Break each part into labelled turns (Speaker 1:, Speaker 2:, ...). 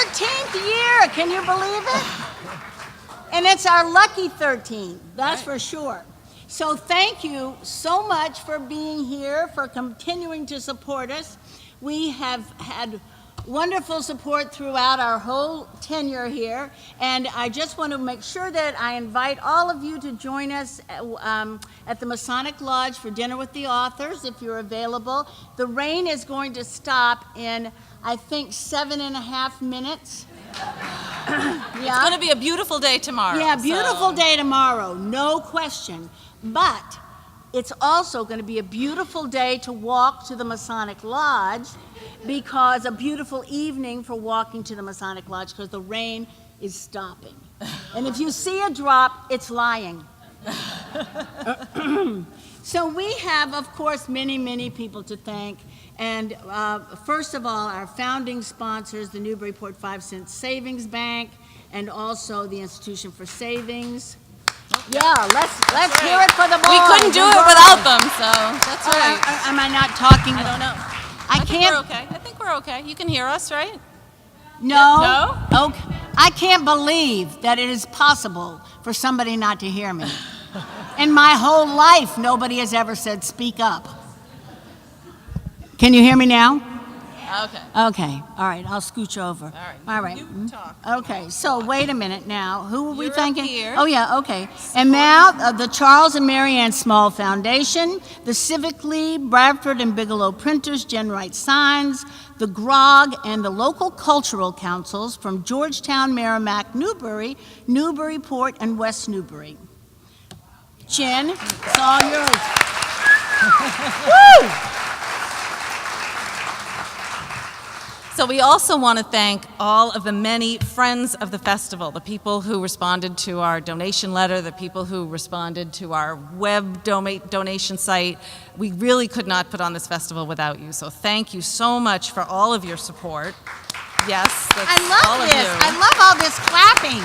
Speaker 1: 13th year, can you believe it? And it's our lucky 13th, that's for sure. So thank you so much for being here, for continuing to support us. We have had wonderful support throughout our whole tenure here, and I just want to make sure that I invite all of you to join us at the Masonic Lodge for dinner with the authors, if you're available. The rain is going to stop in, I think, 7.5 minutes.
Speaker 2: It's going to be a beautiful day tomorrow.
Speaker 1: Yeah, beautiful day tomorrow, no question. But it's also going to be a beautiful day to walk to the Masonic Lodge, because a beautiful evening for walking to the Masonic Lodge, because the rain is stopping. And if you see a drop, it's lying. So we have, of course, many, many people to thank. And first of all, our founding sponsors, the Newburyport 5-Cent Savings Bank, and also the Institution for Savings. Yeah, let's hear it for the boys.
Speaker 2: We couldn't do it without them, so that's right.
Speaker 1: Am I not talking?
Speaker 2: I don't know.
Speaker 1: I can't.
Speaker 2: We're okay. I think we're okay. You can hear us, right?
Speaker 1: No.
Speaker 2: No?
Speaker 1: Okay. I can't believe that it is possible for somebody not to hear me. In my whole life, nobody has ever said, speak up. Can you hear me now?
Speaker 2: Okay.
Speaker 1: Okay. All right. I'll scooch over. All right.
Speaker 2: You talk.
Speaker 1: Okay. So wait a minute now. Who are we
Speaker 2: You're
Speaker 1: thanking?
Speaker 2: up here.
Speaker 1: Oh, yeah. Okay. And now the Charles and Mary Ann Small Foundation, the Civic League, Bradford and Bigelow Printers, Gen Wright Signs, the GROG, and the local cultural councils from Georgetown, Merrimack, Newbury, Newburyport, and West Newbury. Jen, it's all yours. Woo!
Speaker 2: So we also want to thank all of the many friends of the festival, the people who responded to our donation letter, the people who responded to our web donation site. We really could not put on this festival without you, so thank you so much for all of your support. Yes, that's
Speaker 1: I love
Speaker 2: all
Speaker 1: this.
Speaker 2: of you.
Speaker 1: I love all this clapping.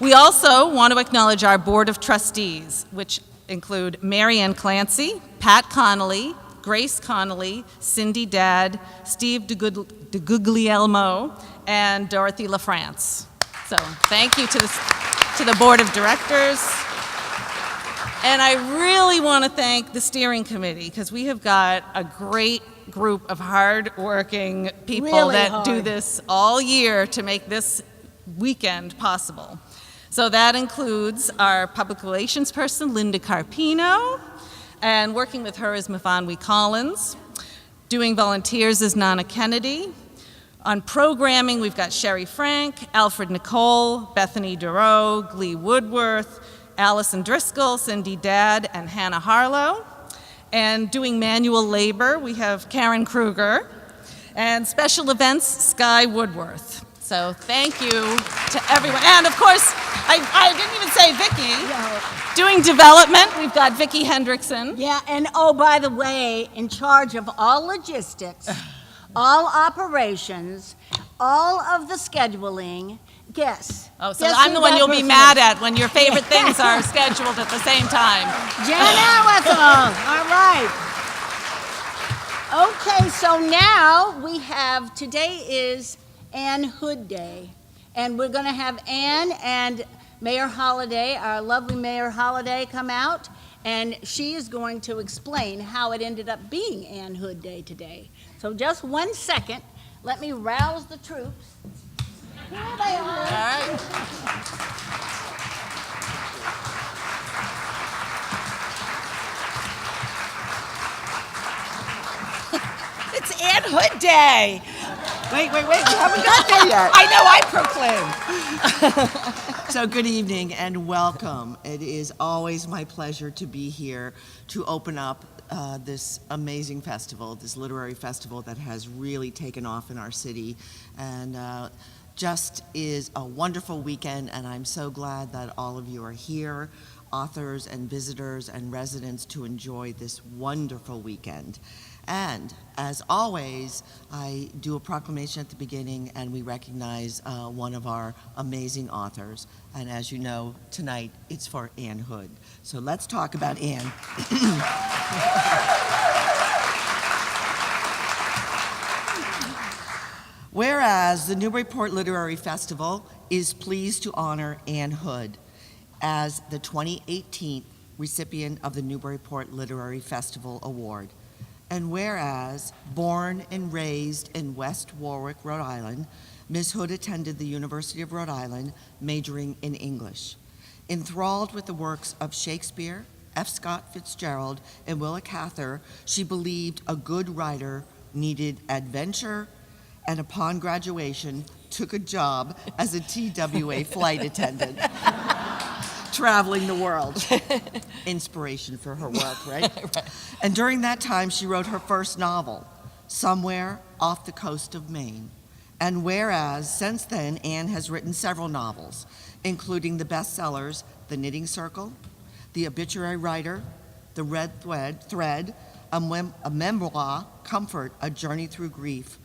Speaker 2: We also want to acknowledge our Board of Trustees, which include Mary Ann Clancy, Pat Connolly, Grace Connolly, Cindy Dadd, Steve DeGuglielmo, and Dorothy LaFrance. So thank you to the Board of Directors. And I really want to thank the steering committee, because we have got a great group of hard-working people
Speaker 1: Really
Speaker 2: that
Speaker 1: hard.
Speaker 2: do this all year to make this weekend possible. So that includes our public relations person, Linda Carpino, and working with her is Mafanwi Collins. Doing volunteers is Nana Kennedy. On programming, we've got Sherry Frank, Alfred Nicole, Bethany Duro, Glee Woodworth, Allison Driscoll, Cindy Dadd, and Hannah Harlow. And doing manual labor, we have Karen Kruger. And special events, Sky Woodworth. So thank you to everyone. And of course, I didn't even say Vicki.
Speaker 1: Yeah.
Speaker 2: Doing development, we've got Vicki Hendrickson.
Speaker 1: Yeah, and oh, by the way, in charge of all logistics, all operations, all of the scheduling, guess.
Speaker 2: Oh, so
Speaker 1: Guess
Speaker 2: I'm
Speaker 1: who
Speaker 2: the one
Speaker 1: that
Speaker 2: you'll be
Speaker 1: person
Speaker 2: mad
Speaker 1: is?
Speaker 2: at when your favorite things are scheduled at the same time.
Speaker 1: Jan Awethel. All right. Okay, so now we have, today is Ann Hood Day, and we're going to have Ann and Mayor Holliday, our lovely Mayor Holliday, come out, and she is going to explain how it ended up being Ann Hood Day today. So just 1 second, let me rouse the troops. Here they are.
Speaker 2: All right.
Speaker 3: It's Ann Hood Day. Wait, we haven't got there yet. I know, I proclaim. So good evening and welcome. It is always my pleasure to be here to open up this amazing festival, this literary festival that has really taken off in our city, and just is a wonderful weekend, and I'm so glad that all of you are here, authors and visitors and residents, to enjoy this wonderful weekend. And as always, I do a proclamation at the beginning, and we recognize one of our amazing authors. And as you know, tonight it's for Ann Hood. So let's talk about Ann. Whereas the Newburyport Literary Festival is pleased to honor Anne Hood as the 2018 recipient of the Newburyport Literary Festival Award. And whereas, born and raised in West Warwick, Rhode Island, Ms. Hood attended the University of Rhode Island, majoring in English. Enthralled with the works of Shakespeare, F. Scott Fitzgerald, and Willa Cather, she believed a good writer needed adventure, and upon graduation, took a job as a TWA flight attendant, traveling the world. Inspiration for her work, right?
Speaker 4: Right.
Speaker 3: And during that time, she wrote her first novel, Somewhere Off the Coast of Maine. And whereas, since then, Anne has written several novels, including the bestsellers The Knitting Circle, The Obituary Writer, The Red Thread, a memoir, Comfort, A Journey Through Grief,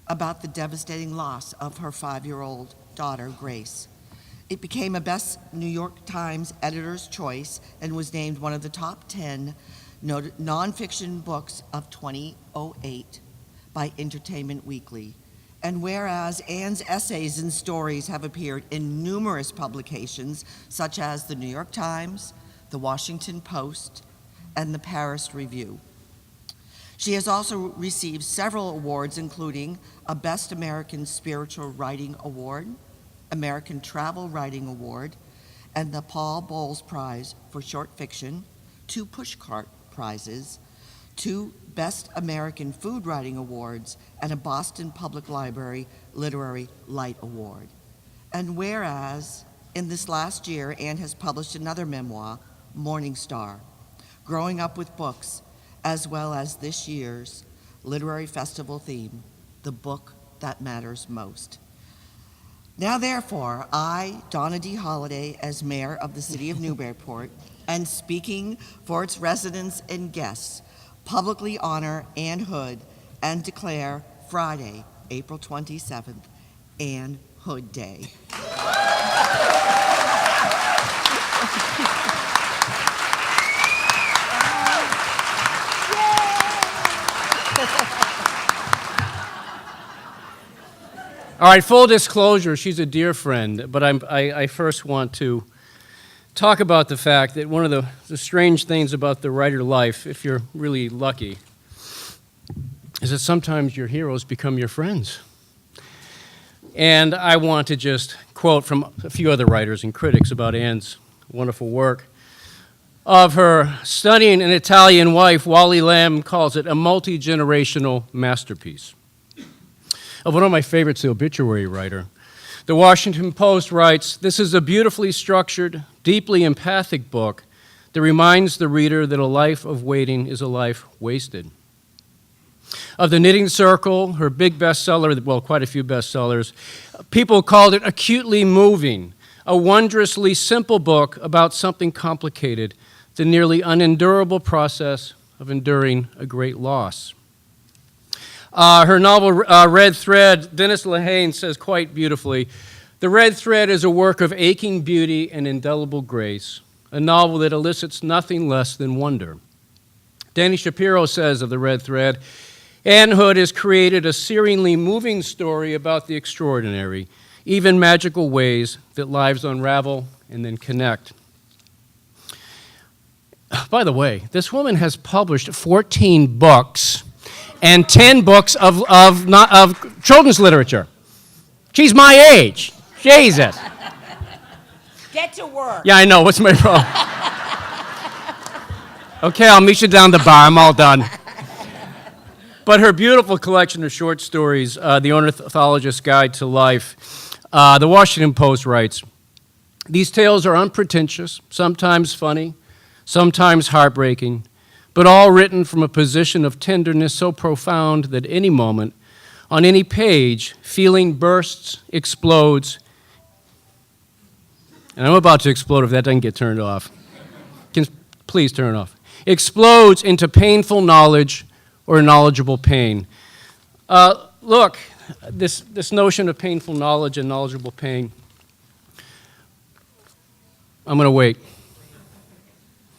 Speaker 3: about the devastating loss of her 5-year-old daughter, Grace. It became a Best New York Times Editor's Choice and was named one of the top 10 nonfiction books of 2008 by Entertainment Weekly. And whereas Anne's essays and stories have appeared in numerous publications, such as the New York Times, the Washington Post, and the Paris Review. She has also received several awards, including a Best American Spiritual Writing Award, American Travel Writing Award, and the Paul Bowles Prize for Short Fiction, 2 Pushcart Prizes, 2 Best American Food Writing Awards, and a Boston Public Library Literary Light Award. And whereas, in this last year, Anne has published another memoir, Morning Star, Growing Up with Books, as well as this year's Literary Festival theme, The Book That Matters Most. Now, therefore, I, Donna D. Holliday, as Mayor of the City of Newburyport, and speaking for its residents and guests, publicly honor Anne Hood and declare Friday, April 27th, Anne Hood Day.
Speaker 5: All right, full disclosure, she's a dear friend, but I first want to talk about the fact that one of the strange things about the writer life, if you're really lucky, is that sometimes your heroes become your friends. And I want to just quote from a few other writers and critics about Anne's wonderful work. Of her stunning and Italian wife, Wally Lamb calls it a multi-generational masterpiece. Of one of my favorites, the obituary writer, the Washington Post writes, "This is a beautifully structured, deeply empathic book that reminds the reader that a life of waiting is a life wasted." Of the Knitting Circle, her big bestseller, well, quite a few bestsellers, people called it acutely moving, a wondrously simple book about something complicated, the nearly unendurable process of enduring a great loss. Her novel, Red Thread, Dennis Lehane says quite beautifully, "The Red Thread is a work of aching beauty and indelible grace, a novel that elicits nothing less than wonder." Danny Shapiro says of The Red Thread, "Anne Hood has created a searingly moving story about the extraordinary, even magical ways that lives unravel and then connect." By the way, this woman has published 14 books and 10 books of children's literature. She's my age. Jesus.
Speaker 4: Get to work.
Speaker 5: Yeah, I know. What's my problem? Okay, I'll meet you down the bar. I'm all done. But her beautiful collection of short stories, The Ornithologist's Guide to Life, the Washington Post writes, "These tales are unpretentious, sometimes funny, sometimes heartbreaking, but all written from a position of tenderness so profound that any moment, on any page, feeling bursts, explodes." And I'm about to explode if that doesn't get turned off. Please turn it off. "Explodes into painful knowledge or knowledgeable pain." Look, this notion of painful knowledge and knowledgeable pain, I'm going to wait.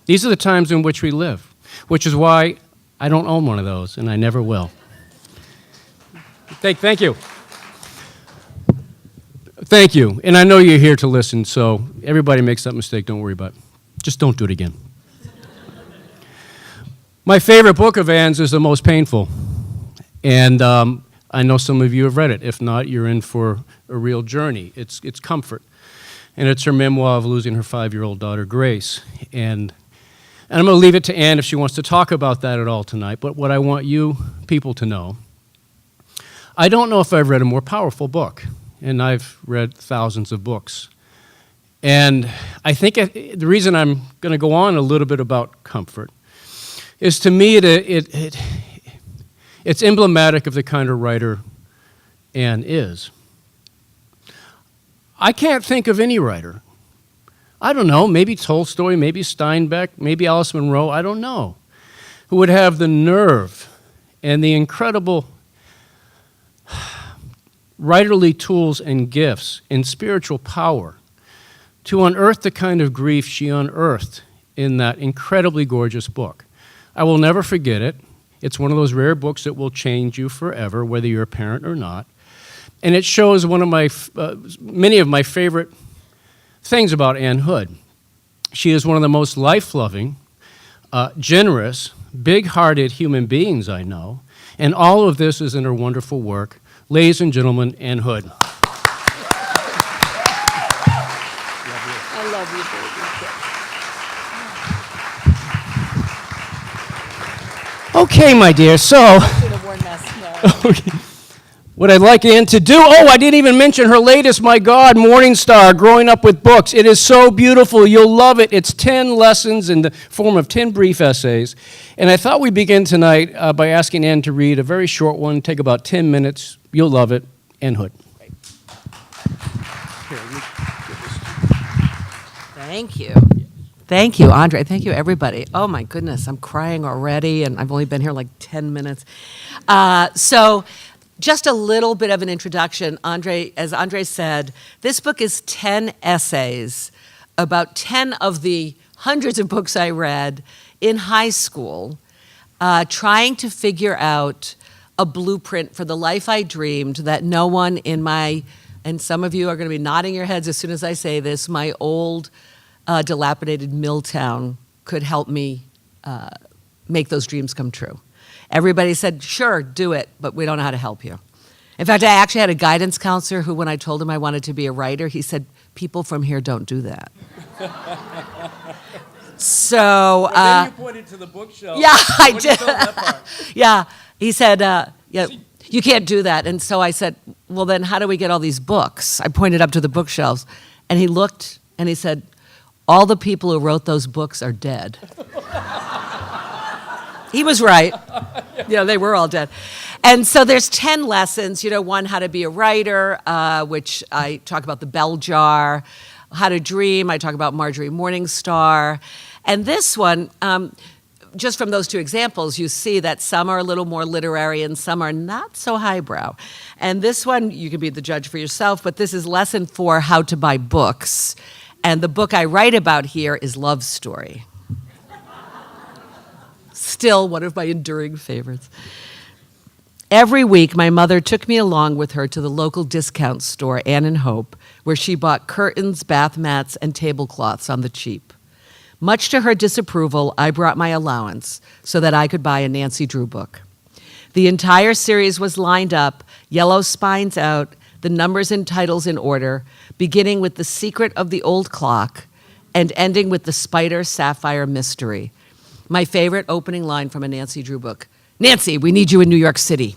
Speaker 5: These are the times in which we live, which is why I don't own one of those, and I never will. Thank you. Thank you. And I know you're here to listen, so everybody makes that mistake. Don't worry about it. Just don't do it again. My favorite book of Anne's is the most painful. And I know some of you have read it. If not, you're in for a real journey. It's comfort. And it's her memoir of losing her 5-year-old daughter, Grace. And I'm going to leave it to Anne if she wants to talk about that at all tonight. But what I want you people to know, I don't know if I've read a more powerful book. And I've read thousands of books. And I think the reason I'm going to go on a little bit about comfort is, to me, it's emblematic of the kind of writer Anne is. I can't think of any writer. I don't know, maybe Tolstoy, maybe Steinbeck, maybe Alice Munro, I don't know, who would have the nerve and the incredible writerly tools and gifts and spiritual power to unearth the kind of grief she unearthed in that incredibly gorgeous book. I will never forget it. It's one of those rare books that will change you forever, whether you're a parent or not. And it shows one of my many of my favorite things about Anne Hood. She is one of the most life-loving, generous, big-hearted human beings I know, and all of this is in her wonderful work. Ladies and gentlemen, Anne Hood.
Speaker 1: I love you, baby.
Speaker 5: Okay, my dear, so
Speaker 1: Should have worn that snow.
Speaker 5: what I'd like Anne to do, I didn't even mention her latest, my God, Morning Star, Growing Up with Books. It is so beautiful. You'll love it. It's 10 lessons in the form of 10 brief essays. And I thought we'd begin tonight by asking Anne to read a very short one, take about 10 minutes. You'll love it. Anne Hood.
Speaker 4: Thank you. Thank you, Andre. Thank you, everybody. Oh, my goodness, I'm crying already, and I've only been here like 10 minutes. So just a little bit of an introduction. As Andre said, this book is 10 essays about 10 of the hundreds of books I read in high school, trying to figure out a blueprint for the life I dreamed that no one in my, and some of you are going to be nodding your heads as soon as I say this, my old dilapidated mill town could help me make those dreams come true. Everybody said, sure, do it, but we don't know how to help you. In fact, I actually had a guidance counselor who, when I told him I wanted to be a writer, he said, people from here don't do that. So
Speaker 5: then you pointed to the bookshelf.
Speaker 4: yeah, I did. Yeah, he said, yeah, you can't do that. And so I said, well, then how do we get all these books? I pointed up to the bookshelves. And he looked and he said, all the people who wrote those books are dead. He was right. They were all dead. And so there's 10 lessons, one, how to be a writer, which I talk about the bell jar, how to dream, I talk about Marjorie Morningstar. And this one, just from those two examples, you see that some are a little more literary and some are not so highbrow. And this one, you can be the judge for yourself, but this is lesson 4, how to buy books. And the book I write about here is Love Story. Still one of my enduring favorites. Every week, my mother took me along with her to the local discount store, Ann and Hope, where she bought curtains, bath mats, and tablecloths on the cheap. Much to her disapproval, I brought my allowance so that I could buy a Nancy Drew book. The entire series was lined up, yellow spines out, the numbers and titles in order, beginning with The Secret of the Old Clock and ending with The Spider Sapphire Mystery. My favorite opening line from a Nancy Drew book. Nancy, we need you in New York City.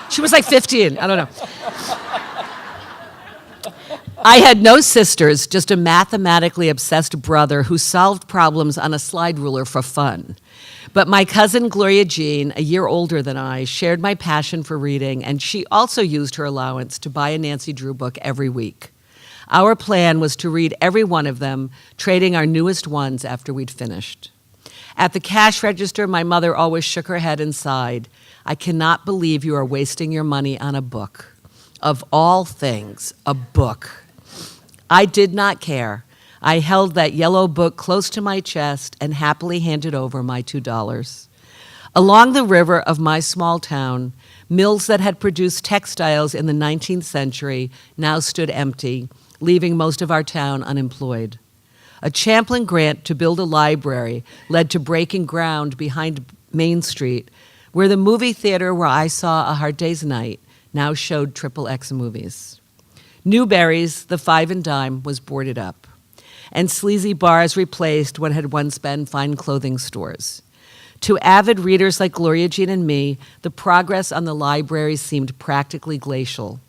Speaker 4: She was like 15, I don't know. I had no sisters, just a mathematically obsessed brother who solved problems on a slide ruler for fun. But my cousin Gloria Jean, a year older than I, shared my passion for reading, and she also used her allowance to buy a Nancy Drew book every week. Our plan was to read every one of them, trading our newest ones after we'd finished. At the cash register, my mother always shook her head and sighed. I cannot believe you are wasting your money on a book. Of all things, a book. I did not care. I held that yellow book close to my chest and happily handed over my $2. Along the river of my small town, mills that had produced textiles in the 19th century now stood empty, leaving most of our town unemployed. A Champlain grant to build a library led to breaking ground behind Main Street, where the movie theater where I saw A Hard Day's Night now showed XXX movies. Newberry's, the five and dime, was boarded up, and sleazy bars replaced what had once been fine clothing stores. To avid readers like Gloria Jean and me, the progress on the library seemed practically glacial.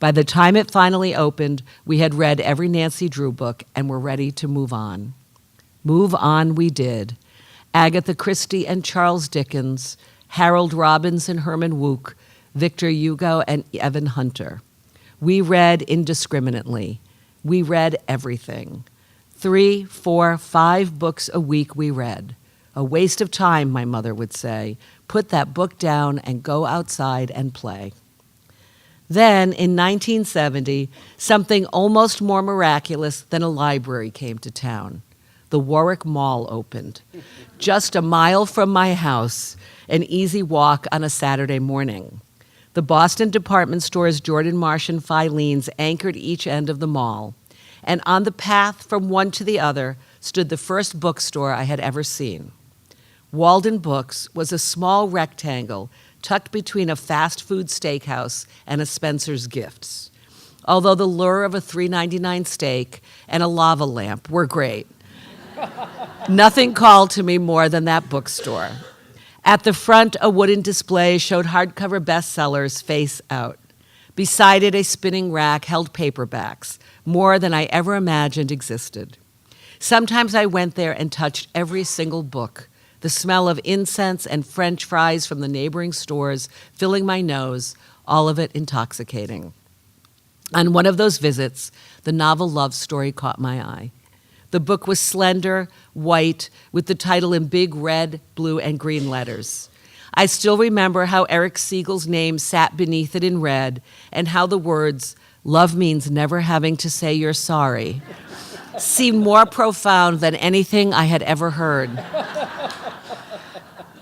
Speaker 4: By the time it finally opened, we had read every Nancy Drew book and were ready to move on. Move on we did. Agatha Christie and Charles Dickens, Harold Robbins and Herman Wouk, Victor Hugo and Evan Hunter. We read indiscriminately. We read everything. 3, 4, 5 books a week we read. A waste of time, my mother would say. Put that book down and go outside and play. Then, in 1970, something almost more miraculous than a library came to town. The Warwick Mall opened. Just a mile from my house, an easy walk on a Saturday morning. The Boston department stores Jordan Marsh and Filene's anchored each end of the mall, and on the path from one to the other stood the first bookstore I had ever seen. Walden Books was a small rectangle tucked between a fast food steakhouse and a Spencer's Gifts, although the lure of a $3.99 steak and a lava lamp were great. Nothing called to me more than that bookstore. At the front, a wooden display showed hardcover bestsellers face out. Beside it, a spinning rack held paperbacks, more than I ever imagined existed. Sometimes I went there and touched every single book, the smell of incense and French fries from the neighboring stores filling my nose, all of it intoxicating. On one of those visits, the novel Love Story caught my eye. The book was slender, white, with the title in big red, blue, and green letters. I still remember how Eric Siegel's name sat beneath it in red, and how the words, "Love means never having to say you're sorry," seemed more profound than anything I had ever heard.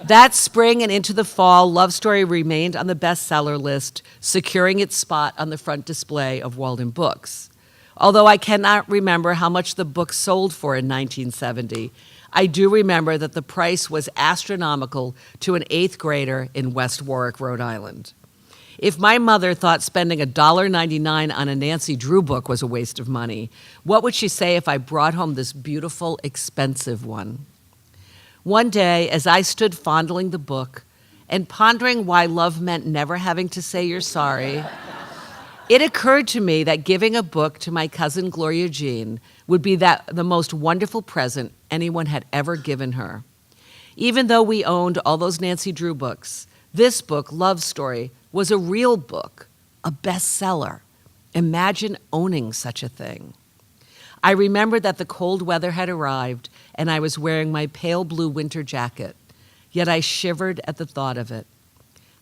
Speaker 4: That spring and into the fall, Love Story remained on the bestseller list, securing its spot on the front display of Walden Books. Although I cannot remember how much the book sold for in 1970, I do remember that the price was astronomical to an 8th grader in West Warwick, Rhode Island. If my mother thought spending $1.99 on a Nancy Drew book was a waste of money, what would she say if I brought home this beautiful, expensive one? One day, as I stood fondling the book and pondering why love meant never having to say you're sorry, it occurred to me that giving a book to my cousin Gloria Jean would be the most wonderful present anyone had ever given her. Even though we owned all those Nancy Drew books, this book, Love Story, was a real book, a bestseller. Imagine owning such a thing. I remembered that the cold weather had arrived and I was wearing my pale blue winter jacket, yet I shivered at the thought of it.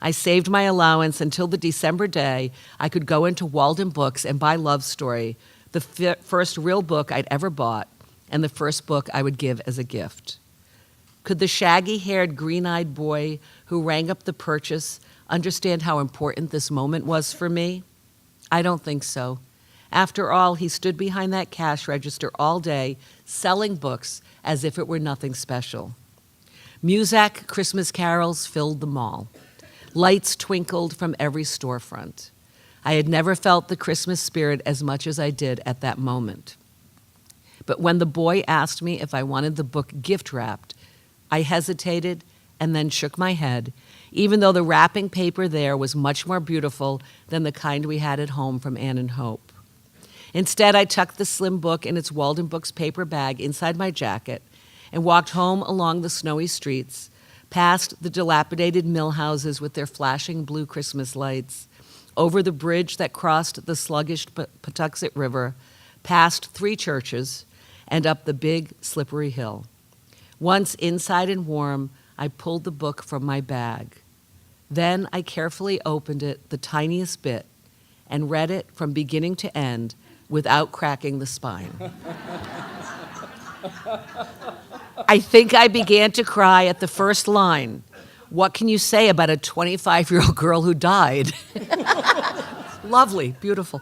Speaker 4: I saved my allowance until the December day I could go into Walden Books and buy Love Story, the first real book I'd ever bought, and the first book I would give as a gift. Could the shaggy-haired, green-eyed boy who rang up the purchase understand how important this moment was for me? I don't think so. After all, he stood behind that cash register all day, selling books as if it were nothing special. Muzak Christmas carols filled the mall. Lights twinkled from every storefront. I had never felt the Christmas spirit as much as I did at that moment. But when the boy asked me if I wanted the book gift-wrapped, I hesitated and then shook my head, even though the wrapping paper there was much more beautiful than the kind we had at home from Ann and Hope. Instead, I tucked the slim book in its Walden Books paper bag inside my jacket and walked home along the snowy streets, past the dilapidated mill houses with their flashing blue Christmas lights, over the bridge that crossed the sluggish Patuxent River, past 3 churches, and up the big, slippery hill. Once inside and warm, I pulled the book from my bag. Then I carefully opened it the tiniest bit and read it from beginning to end without cracking the spine. I think I began to cry at the first line. What can you say about a 25-year-old girl who died? Lovely, beautiful.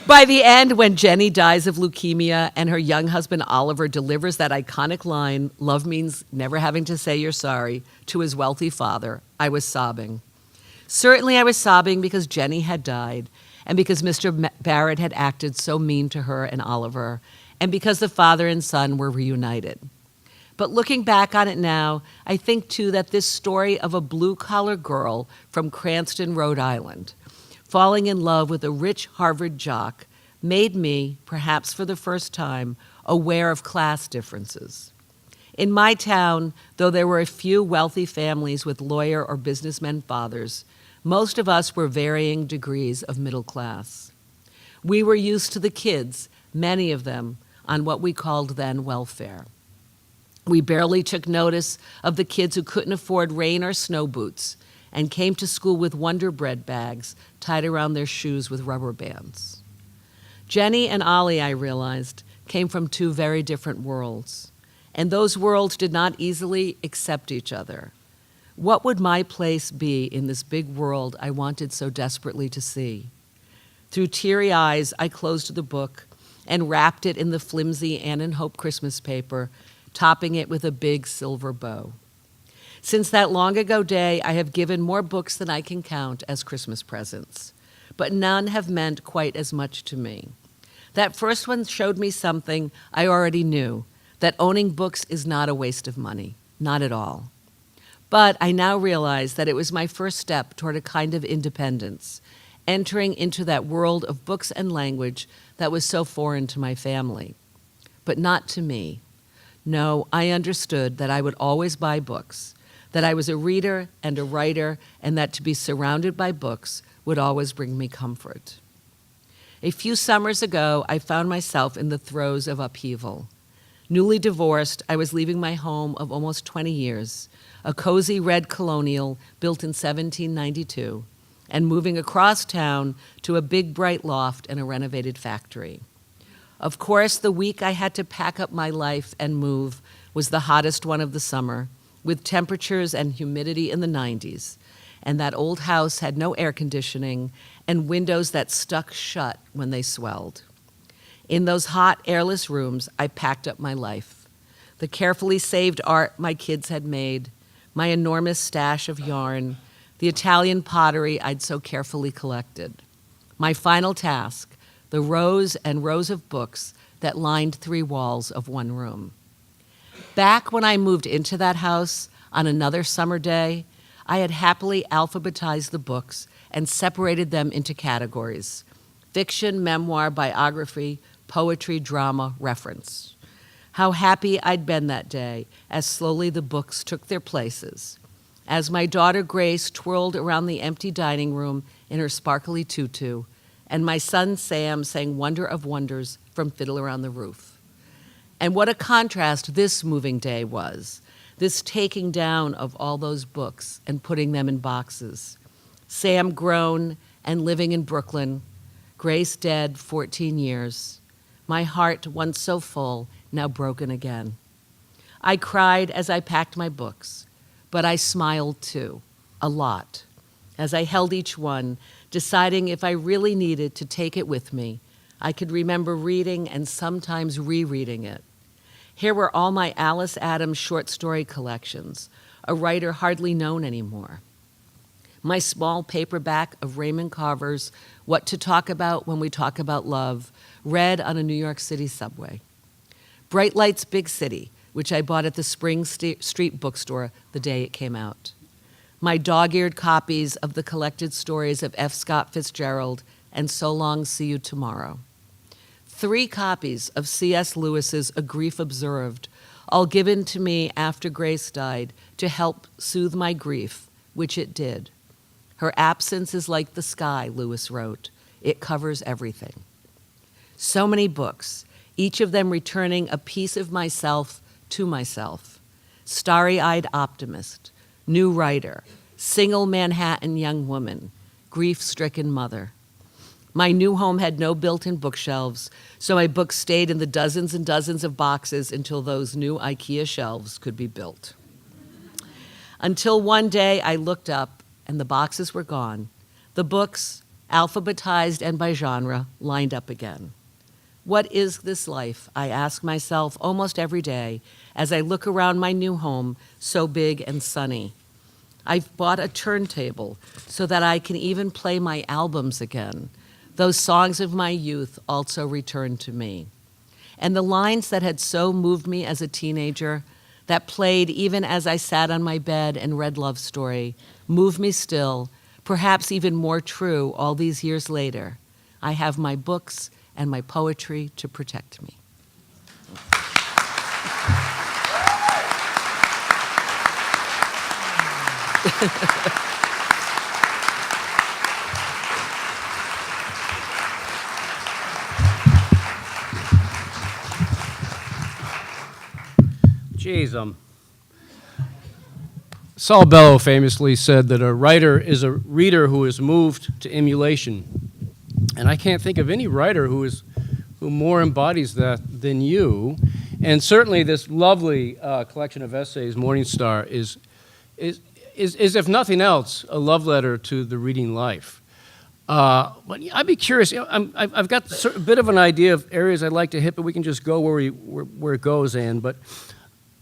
Speaker 4: By the end, when Jenny dies of leukemia and her young husband Oliver delivers that iconic line, "Love means never having to say you're sorry," to his wealthy father, I was sobbing. Certainly I was sobbing because Jenny had died, and because Mr. Barrett had acted so mean to her and Oliver, and because the father and son were reunited. But looking back on it now, I think too that this story of a blue-collar girl from Cranston, Rhode Island, falling in love with a rich Harvard jock, made me, perhaps for the first time, aware of class differences. In my town, though there were a few wealthy families with lawyer or businessmen fathers, most of us were varying degrees of middle class. We were used to the kids, many of them, on what we called then welfare. We barely took notice of the kids who couldn't afford rain or snow boots and came to school with Wonder Bread bags tied around their shoes with rubber bands. Jenny and Ollie, I realized, came from two very different worlds, and those worlds did not easily accept each other. What would my place be in this big world I wanted so desperately to see? Through teary eyes, I closed the book and wrapped it in the flimsy Ann and Hope Christmas paper, topping it with a big silver bow. Since that long ago day, I have given more books than I can count as Christmas presents, but none have meant quite as much to me. That first one showed me something I already knew, that owning books is not a waste of money, not at all. But I now realize that it was my first step toward a kind of independence, entering into that world of books and language that was so foreign to my family. But not to me. No, I understood that I would always buy books, that I was a reader and a writer, and that to be surrounded by books would always bring me comfort. A few summers ago, I found myself in the throes of upheaval. Newly divorced, I was leaving my home of almost 20 years, a cozy red colonial built in 1792, and moving across town to a big bright loft and a renovated factory. Of course, the week I had to pack up my life and move was the hottest one of the summer, with temperatures and humidity in the 90s, and that old house had no air conditioning and windows that stuck shut when they swelled. In those hot, airless rooms, I packed up my life. The carefully saved art my kids had made, my enormous stash of yarn, the Italian pottery I'd so carefully collected. My final task, the rows and rows of books that lined 3 walls of one room. Back when I moved into that house on another summer day, I had happily alphabetized the books and separated them into categories: fiction, memoir, biography, poetry, drama, reference. How happy I'd been that day as slowly the books took their places, as my daughter Grace twirled around the empty dining room in her sparkly tutu, and my son Sam sang Wonder of Wonders from Fiddler on the Roof. And what a contrast this moving day was, this taking down of all those books and putting them in boxes. Sam grown and living in Brooklyn, Grace dead 14 years. My heart, once so full, now broken again. I cried as I packed my books, but I smiled too, a lot, as I held each one, deciding if I really needed to take it with me, I could remember reading and sometimes rereading it. Here were all my Alice Adams short story collections, a writer hardly known anymore. My small paperback of Raymond Carver's What to Talk About When We Talk About Love, read on a New York City subway. Bright Lights, Big City, which I bought at the Spring Street bookstore the day it came out. My dog-eared copies of the collected stories of F. Scott Fitzgerald and So Long, See You Tomorrow. 3 copies of C.S. Lewis's A Grief Observed, all given to me after Grace died to help soothe my grief, which it did. Her absence is like the sky, Lewis wrote. It covers everything. So many books, each of them returning a piece of myself to myself. Starry-eyed optimist, new writer, single Manhattan young woman, grief-stricken mother. My new home had no built-in bookshelves, so my books stayed in the dozens and dozens of boxes until those new IKEA shelves could be built. until one day I looked up and the boxes were gone. The books, alphabetized and by genre, lined up again. What is this life? I ask myself almost every day as I look around my new home, so big and sunny. I've bought a turntable so that I can even play my albums again. Those songs of my youth also return to me. And the lines that had so moved me as a teenager, that played even as I sat on my bed and read Love Story, move me still, perhaps even more true all these years later. I have my books and my poetry to protect me.
Speaker 5: Geez, Saul Bellow famously said that a writer is a reader who is moved to emulation. And I can't think of any writer who more embodies that than you. And certainly this lovely collection of essays, Morning Star, is if nothing else, a love letter to the reading life. But I'd be curious. I've got a bit of an idea of areas I'd like to hit, but we can just go where it goes, Anne. But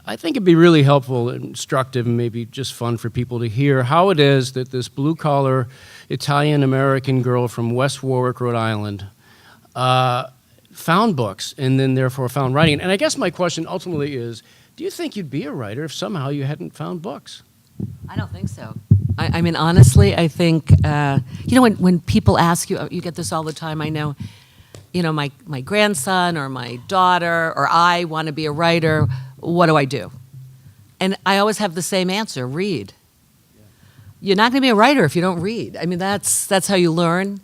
Speaker 5: I think it'd be really helpful and instructive and maybe just fun for people to hear how it is that this blue-collar Italian-American girl from West Warwick, Rhode Island, found books and then therefore found writing. And I guess my question ultimately is, do you think you'd be a writer if somehow you hadn't found books?
Speaker 4: I don't think so. I mean, honestly, I think, when people ask you, you get this all the time, I know, my grandson or my daughter or I want to be a writer, what do I do? And I always have the same answer, read. Yeah. You're not going to be a writer if you don't read. I mean, that's how you learn.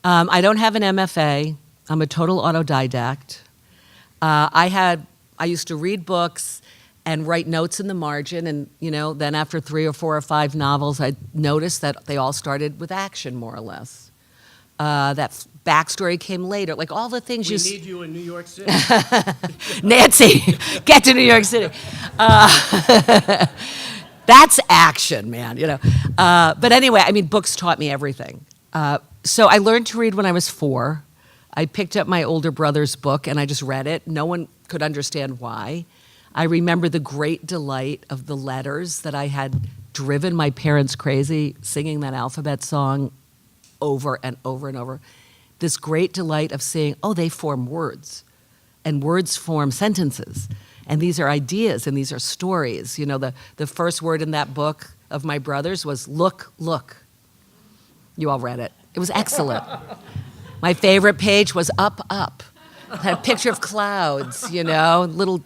Speaker 4: I don't have an MFA. I'm a total autodidact. I used to read books and write notes in the margin, and then after 3 or 4 or 5 novels, I noticed that they all started with action, more or less. That backstory came later, like all the things
Speaker 5: We need you in New York City.
Speaker 4: Nancy, get to New York City. That's action, man, But anyway, I mean, books taught me everything. So I learned to read when I was 4. I picked up my older brother's book and I just read it. No one could understand why. I remember the great delight of the letters that I had driven my parents crazy, singing that alphabet song over and over and over. This great delight of seeing, they form words, and words form sentences, and these are ideas, and these are stories. The first word in that book of my brother's was look, look. You all read it. It was excellent. My favorite page was up, up. It had a picture of clouds, little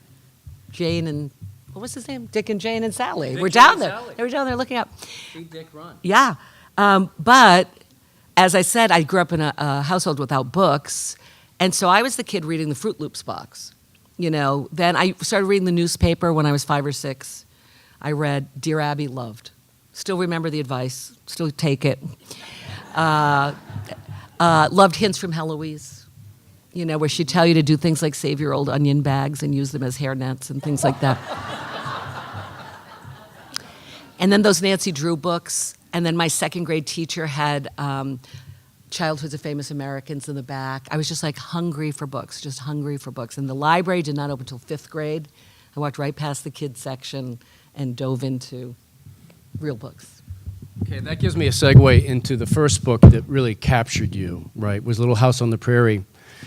Speaker 4: Jane and, what was his name? Dick and Jane and Sally. We're down there. They were down there looking up.
Speaker 5: Big Dick Run.
Speaker 4: Yeah. But as I said, I grew up in a household without books, and so I was the kid reading the Fruit Loops box. Then I started reading the newspaper when I was 5 or 6. I read Dear Abby Loved. Still remember the advice, still take it. Loved Hints from Heloise, where she'd tell you to do things like save your old onion bags and use them as hair nets and things like that. And then those Nancy Drew books. And then my 2nd grade teacher had Childhoods of Famous Americans in the back. I was just like hungry for books, just hungry for books. And the library did not open until 5th grade. I walked right past the kids section and dove into real books.
Speaker 5: Okay, that gives me a segue into the first book that really captured you, right, was Little House on the Prairie.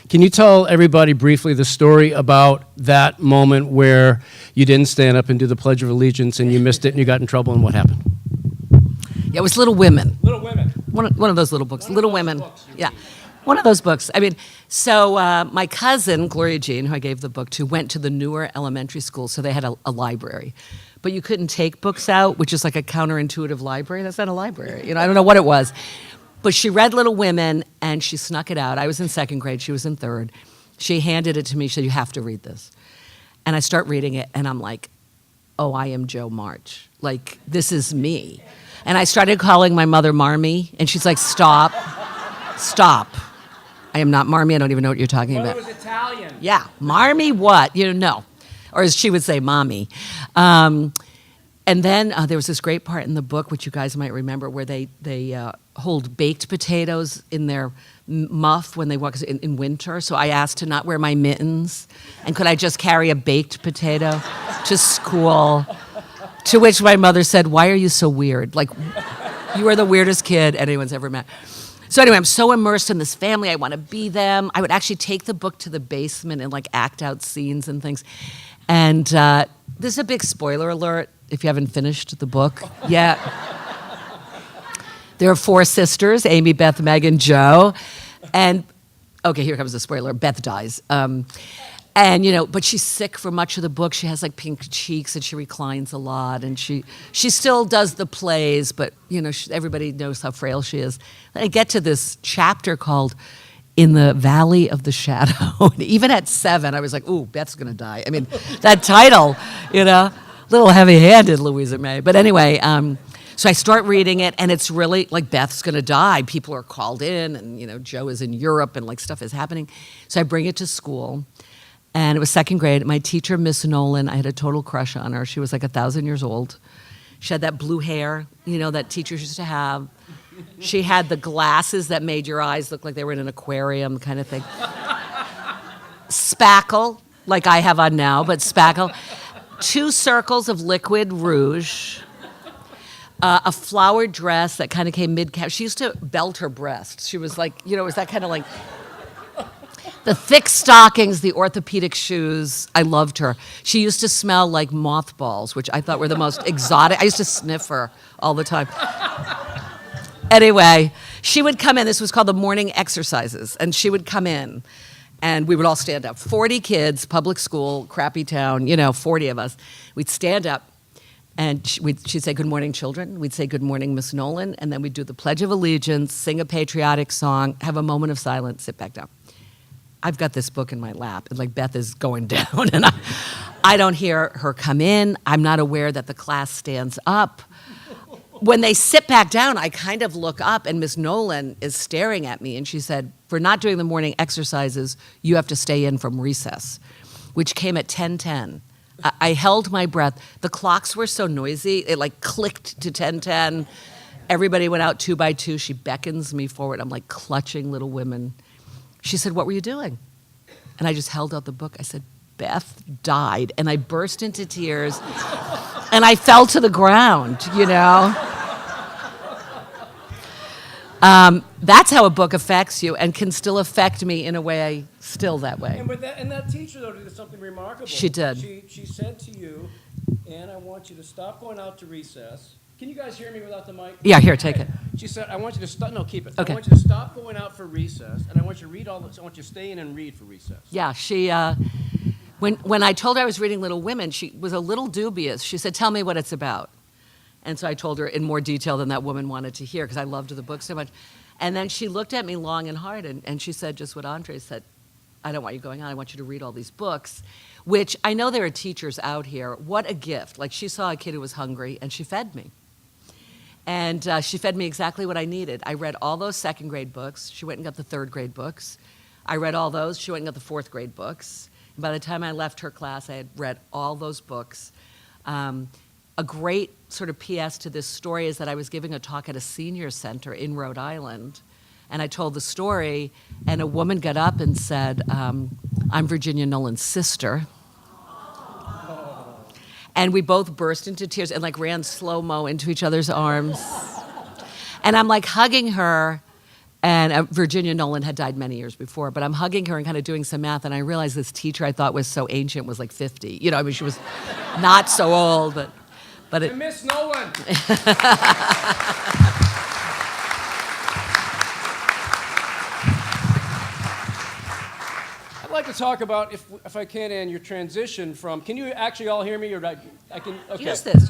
Speaker 5: Can you tell everybody briefly the story about that moment where you didn't stand up and do the Pledge of Allegiance and you missed it and you got in trouble and what happened?
Speaker 4: Yeah, it was Little Women.
Speaker 5: Little Women.
Speaker 4: One of those little books. Little Women. Yeah. One of those books. I mean, so my cousin, Gloria Jean, who I gave the book to, went to the newer elementary school, so they had a library. But you couldn't take books out, which is like a counterintuitive library. That's not a library. I don't know what it was. But she read Little Women, and she snuck it out. I was in 2nd grade. She was in 3rd. She handed it to me. She said, you have to read this. And I start reading it, and I'm like, oh, I am Jo March. Like, this is me. And I started calling my mother Marmee, and she's like, stop. Stop. I am not Marmee. I don't even know what you're talking about.
Speaker 5: It was Italian.
Speaker 4: Yeah. Marmee what? No. Or as she would say, Mommy. And then there was this great part in the book, which you guys might remember, where they hold baked potatoes in their muff when they walk in winter. So I asked to not wear my mittens, and could I just carry a baked potato to school? To which my mother said, "Why are you so weird? Like, you are the weirdest kid anyone's ever met." So anyway, I'm so immersed in this family. I want to be them. I would actually take the book to the basement and like act out scenes and things. And this is a big spoiler alert if you haven't finished the book yet. There are 4 sisters, Amy, Beth, Megan, Jo. And, okay, here comes the spoiler. Beth dies. And, but she's sick for much of the book. She has like pink cheeks and she reclines a lot. And she still does the plays, but, everybody knows how frail she is. Then I get to this chapter called In the Valley of the Shadow. And even at 7, I was like, ooh, Beth's going to die. I mean, that title, a little heavy-handed, Louisa May. But anyway, so I start reading it, and it's really like Beth's going to die. People are called in, and, Jo is in Europe, and like stuff is happening. So I bring it to school. And it was 2nd grade. My teacher, Miss Nolan, I had a total crush on her. She was like 1,000 years old. She had that blue hair, that teachers used to have. She had the glasses that made your eyes look like they were in an aquarium kind of thing. Spackle, like I have on now, but spackle. 2 circles of liquid rouge. A flowered dress that kind of came mid-calf. She used to belt her breasts. She was like, it was that kind of like... The thick stockings, the orthopedic shoes. I loved her. She used to smell like mothballs, which I thought were the most exotic. I used to sniff her all the time. Anyway, she would come in. This was called the morning exercises. And she would come in, and we would all stand up. 40 kids, public school, crappy town, 40 of us. We'd stand up, and she'd say, "Good morning, children." We'd say, "Good morning, Miss Nolan." And then we'd do the Pledge of Allegiance, sing a patriotic song, have a moment of silence, sit back down. I've got this book in my lap, and like Beth is going down, and I don't hear her come in. I'm not aware that the class stands up. When they sit back down, I kind of look up, and Miss Nolan is staring at me, and she said, "For not doing the morning exercises, you have to stay in from recess," which came at 10:10. I held my breath. The clocks were so noisy, it like clicked to 10:10. Everybody went out 2 by 2. She beckons me forward. I'm like clutching Little Women. She said, "What were you doing?" And I just held out the book. I said, "Beth died." And I burst into tears. And I fell to the ground, That's how a book affects you and can still affect me in a way, still that way.
Speaker 5: And that teacher, though, did something remarkable.
Speaker 4: She did.
Speaker 5: She said to you, "Anne, I want you to stop going out to recess." Can you guys hear me without the mic?
Speaker 4: Yeah, here, take it.
Speaker 5: She said, "I want you to stop." No, keep it.
Speaker 4: Okay.
Speaker 5: "I want you to stop going out for recess, and I want you to read all this. I want you to stay in and read for recess."
Speaker 4: Yeah, she, when I told her I was reading Little Women, she was a little dubious. She said, "Tell me what it's about." And so I told her in more detail than that woman wanted to hear because I loved the book so much. And then she looked at me long and hard, and she said just what Andre said. "I don't want you going on. I want you to read all these books," which I know there are teachers out here. What a gift. Like, she saw a kid who was hungry, and she fed me. And she fed me exactly what I needed. I read all those 2nd grade books. She went and got the 3rd grade books. I read all those. She went and got the 4th grade books. And by the time I left her class, I had read all those books. A great sort of PS to this story is that I was giving a talk at a senior center in Rhode Island. And I told the story, and a woman got up and said, "I'm Virginia Nolan's sister." And we both burst into tears and like ran slow-mo into each other's arms. And I'm like hugging her, and Virginia Nolan had died many years before, but I'm hugging her and kind of doing some math, and I realized this teacher I thought was so ancient was like 50. She was not so old, but it...
Speaker 5: Miss Nolan! I'd like to talk about, if I can, Anne, your transition from. Can you actually all hear me, or I can? Okay.
Speaker 4: Use this.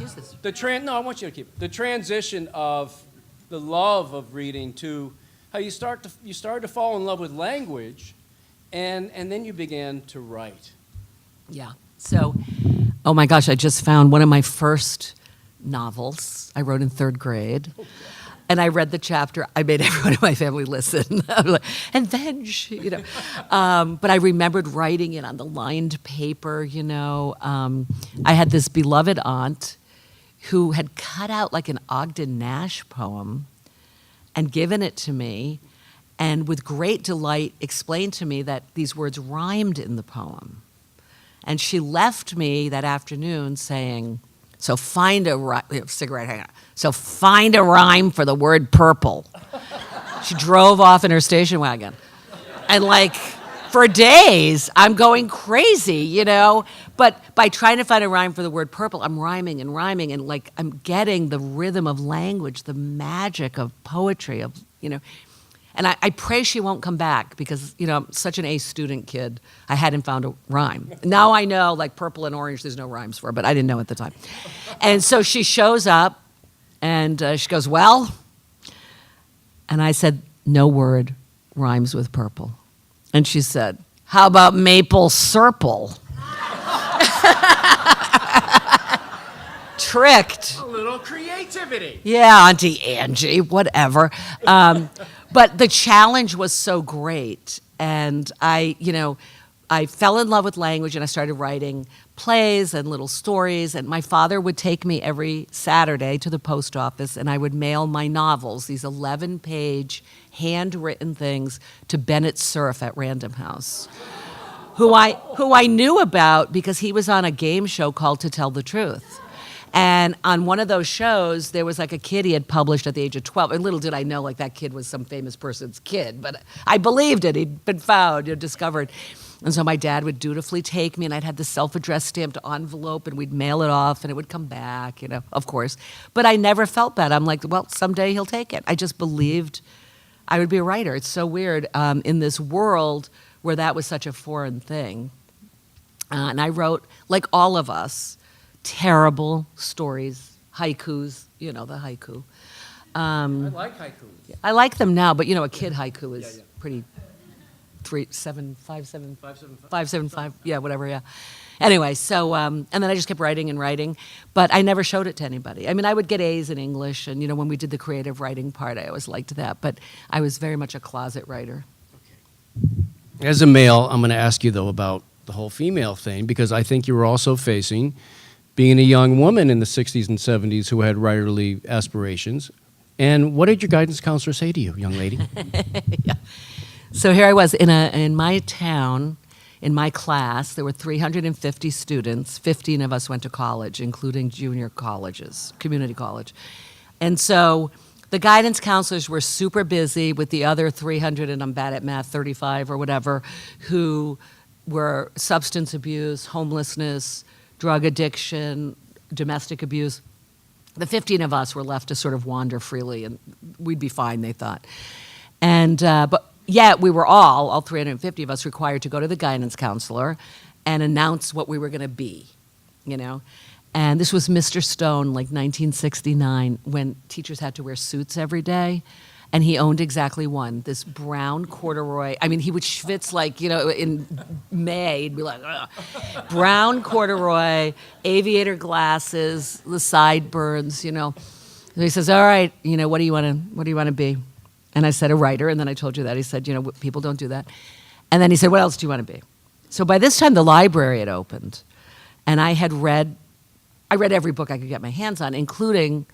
Speaker 5: No, I want you to keep it. The transition of the love of reading to how you started to fall in love with language, and then you began to write.
Speaker 4: Yeah. So, oh my gosh, I just found one of my first novels I wrote in 3rd grade. And I read the chapter. I made everyone in my family listen. And then but I remembered writing it on the lined paper, I had this beloved aunt who had cut out like an Ogden Nash poem and given it to me, and with great delight explained to me that these words rhymed in the poem. And she left me that afternoon saying, so find a cigarette hanger. So find a rhyme for the word purple. She drove off in her station wagon. And like, for days, I'm going crazy, you know? But by trying to find a rhyme for the word purple, I'm rhyming, and like, I'm getting the rhythm of language, the magic of poetry, of, you know. And I pray she won't come back because, you know, I'm such an A student kid. I hadn't found a rhyme. Now I know, like, purple and orange, there's no rhymes for, but I didn't know at the time. And so she shows up, and she goes, well, and I said, no word rhymes with purple. And she said, how about maple serple? Tricked.
Speaker 5: A little creativity.
Speaker 4: Yeah, Auntie Angie, whatever. But the challenge was so great. And I fell in love with language, and I started writing plays and little stories. And my father would take me every Saturday to the post office, and I would mail my novels, these 11-page handwritten things, to Bennett Cerf at Random House, who I knew about because he was on a game show called To Tell the Truth. And on one of those shows, there was like a kid he had published at the age of 12. And little did I know, like, that kid was some famous person's kid. But I believed it. He'd been found, discovered. And so my dad would dutifully take me, and I'd have the self-addressed stamped envelope, and we'd mail it off, and it would come back, of course. But I never felt that. I'm like, well, someday he'll take it. I just believed I would be a writer. It's so weird in this world where that was such a foreign thing. And I wrote, like all of us, terrible stories, haikus, the haiku.
Speaker 5: I like haikus.
Speaker 4: I like them now, but a kid haiku is pretty 575, yeah, whatever, yeah. Anyway, so, and then I just kept writing and writing, but I never showed it to anybody. I mean, I would get A's in English, and, when we did the creative writing part, I always liked that, but I was very much a closet writer.
Speaker 5: As a male, I'm going to ask you, though, about the whole female thing, because I think you were also facing being a young woman in the 60s and 70s who had writerly aspirations. And what did your guidance counselor say to you, young lady?
Speaker 4: Yeah. So here I was in my town, in my class. There were 350 students. 15 of us went to college, including junior colleges, community college. And so the guidance counselors were super busy with the other 300, and I'm bad at math, 35 or whatever, who were substance abuse, homelessness, drug addiction, domestic abuse. The 15 of us were left to sort of wander freely, and we'd be fine, they thought. And but yet we were all 350 of us, required to go to the guidance counselor and announce what we were going to be, And this was Mr. Stone, like 1969, when teachers had to wear suits every day. And he owned exactly one, this brown corduroy. I mean, he would schwitz like, in May, he'd be like, ugh. Brown corduroy, aviator glasses, the sideburns, So he says, all right, what do you want to be? And I said, a writer. And then I told you that. He said, people don't do that. And then he said, what else do you want to be? So by this time, the library had opened. And I read every book I could get my hands on, including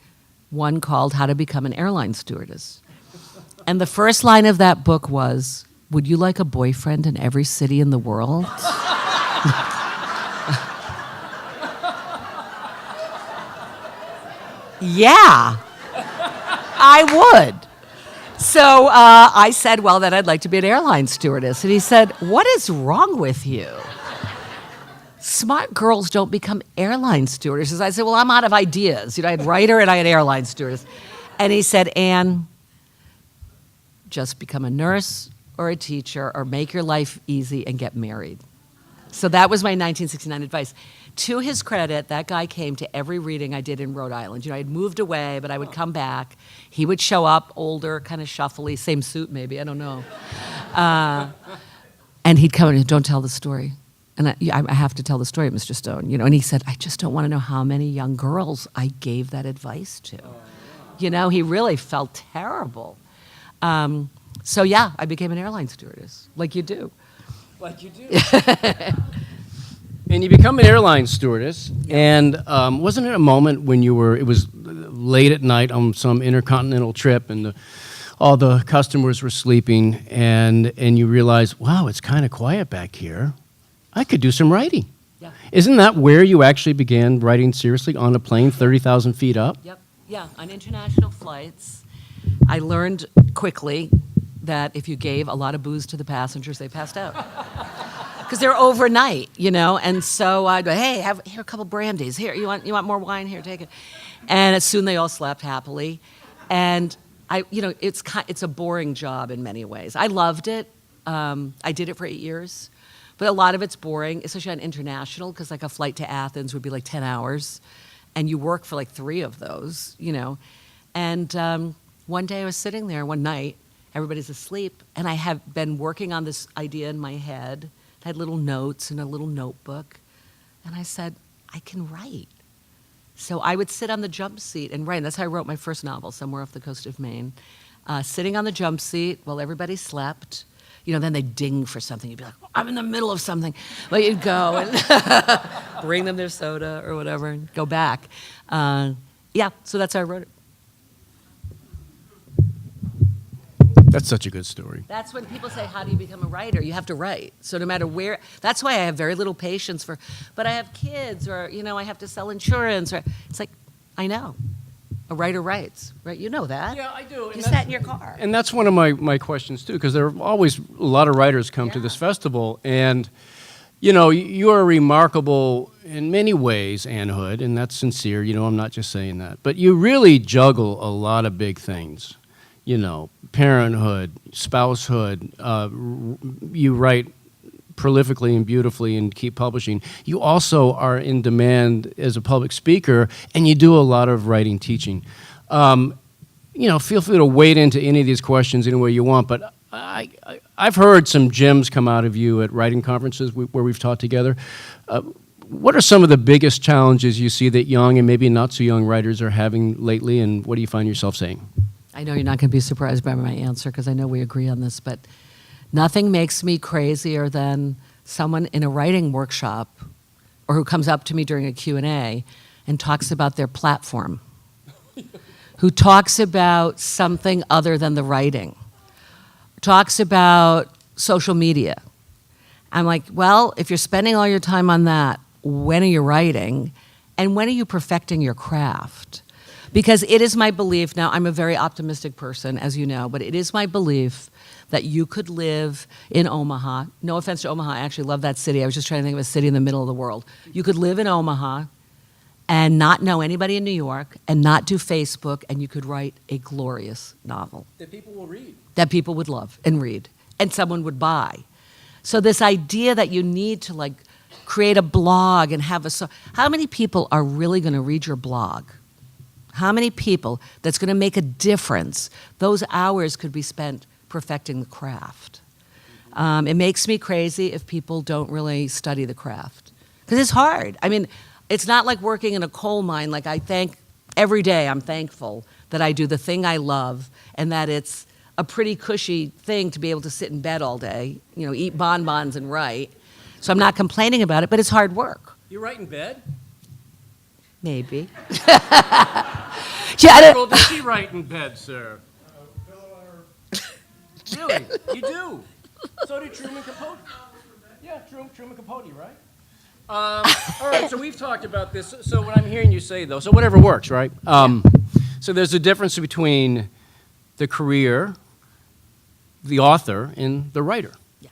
Speaker 4: one called How to Become an Airline Stewardess. And the first line of that book was, would you like a boyfriend in every city in the world? Yeah, I would. So I said, well, then I'd like to be an airline stewardess. And he said, what is wrong with you? Smart girls don't become airline stewardesses. I said, well, I'm out of ideas. I had writer and I had airline stewardess. And he said, Anne, just become a nurse or a teacher or make your life easy and get married. So that was my 1969 advice. To his credit, that guy came to every reading I did in Rhode Island. I'd moved away, but I would come back. He would show up, older, kind of shuffly, same suit maybe, I don't know. And he'd come and don't tell the story. And I have to tell the story, Mr. Stone. And he said, I just don't want to know how many young girls I gave that advice to. He really felt terrible. So yeah, I became an airline stewardess, like you do.
Speaker 5: Like you do. And you become an airline stewardess, and wasn't it a moment when it was late at night on some intercontinental trip, and all the customers were sleeping, and you realized, wow, it's kind of quiet back here. I could do some writing.
Speaker 4: Yeah.
Speaker 5: Isn't that where you actually began writing seriously, on a plane 30,000 feet up?
Speaker 4: Yep. Yeah, on international flights, I learned quickly that if you gave a lot of booze to the passengers, they passed out. Because they're overnight, you know, and so I'd go, hey, here a couple brandies. Here, you want more wine? Here, take it. And soon they all slept happily, and it's a boring job in many ways. I loved it. I did it for 8 years, but a lot of it's boring, especially on international, because like a flight to Athens would be like 10 hours, and you work for like 3 of those, you know. And one day I was sitting there, one night, everybody's asleep, and I have been working on this idea in my head. I had little notes in a little notebook, and I said, I can write. So I would sit on the jump seat and write. And that's how I wrote my first novel, Somewhere Off the Coast of Maine. Sitting on the jump seat while everybody slept. You know, then they'd ding for something. You'd be like, I'm in the middle of something. Well, you'd go and bring them their soda or whatever and go back. Yeah, so that's how I wrote it.
Speaker 5: That's such a good story.
Speaker 4: That's when people say, how do you become a writer? You have to write. So no matter where, that's why I have very little patience but I have kids, or, you know, I have to sell insurance, or, it's like, I know. A writer writes, right? You know that.
Speaker 5: Yeah, I do.
Speaker 4: You sat in your car.
Speaker 5: And that's one of my questions, too, because there are always a lot of writers come to
Speaker 4: Yeah.
Speaker 5: this festival, and, you know, you are remarkable in many ways, Ann Hood, and that's sincere, you know, I'm not just saying that. But you really juggle a lot of big things. You know, parenthood, spousehood, you write prolifically and beautifully and keep publishing. You also are in demand as a public speaker, and you do a lot of writing teaching. You know, feel free to wade into any of these questions any way you want, but I've heard some gems come out of you at writing conferences where we've taught together. What are some of the biggest challenges you see that young and maybe not so young writers are having lately, and what do you find yourself saying?
Speaker 4: I know you're not going to be surprised by my answer because I know we agree on this, but nothing makes me crazier than someone in a writing workshop or who comes up to me during a Q&A and talks about their platform, who talks about something other than the writing, talks about social media. I'm like, well, if you're spending all your time on that, when are you writing? And when are you perfecting your craft? Because it is my belief, now I'm a very optimistic person, as you know, but it is my belief that you could live in Omaha. No offense to Omaha, I actually love that city. I was just trying to think of a city in the middle of the world. You could live in Omaha and not know anybody in New York and not do Facebook, and you could write a glorious novel.
Speaker 5: That people will read.
Speaker 4: That people would love and read, and someone would buy. So this idea that you need to like create a blog and have how many people are really going to read your blog? How many people that's going to make a difference? Those hours could be spent perfecting the craft. It makes me crazy if people don't really study the craft. Because it's hard. I mean, it's not like working in a coal mine. Like every day I'm thankful that I do the thing I love and that it's a pretty cushy thing to be able to sit in bed all day, you know, eat bonbons and write. So I'm not complaining about it, but it's hard work.
Speaker 5: You write in bed?
Speaker 4: Maybe.
Speaker 5: Well, does he write in bed, sir? Really? You do? So did Truman Capote. Yeah, Truman Capote, right? All right, so we've talked about this. So what I'm hearing you say, though, so whatever works, right? So there's a difference between the career, the author, and the writer.
Speaker 4: Yeah.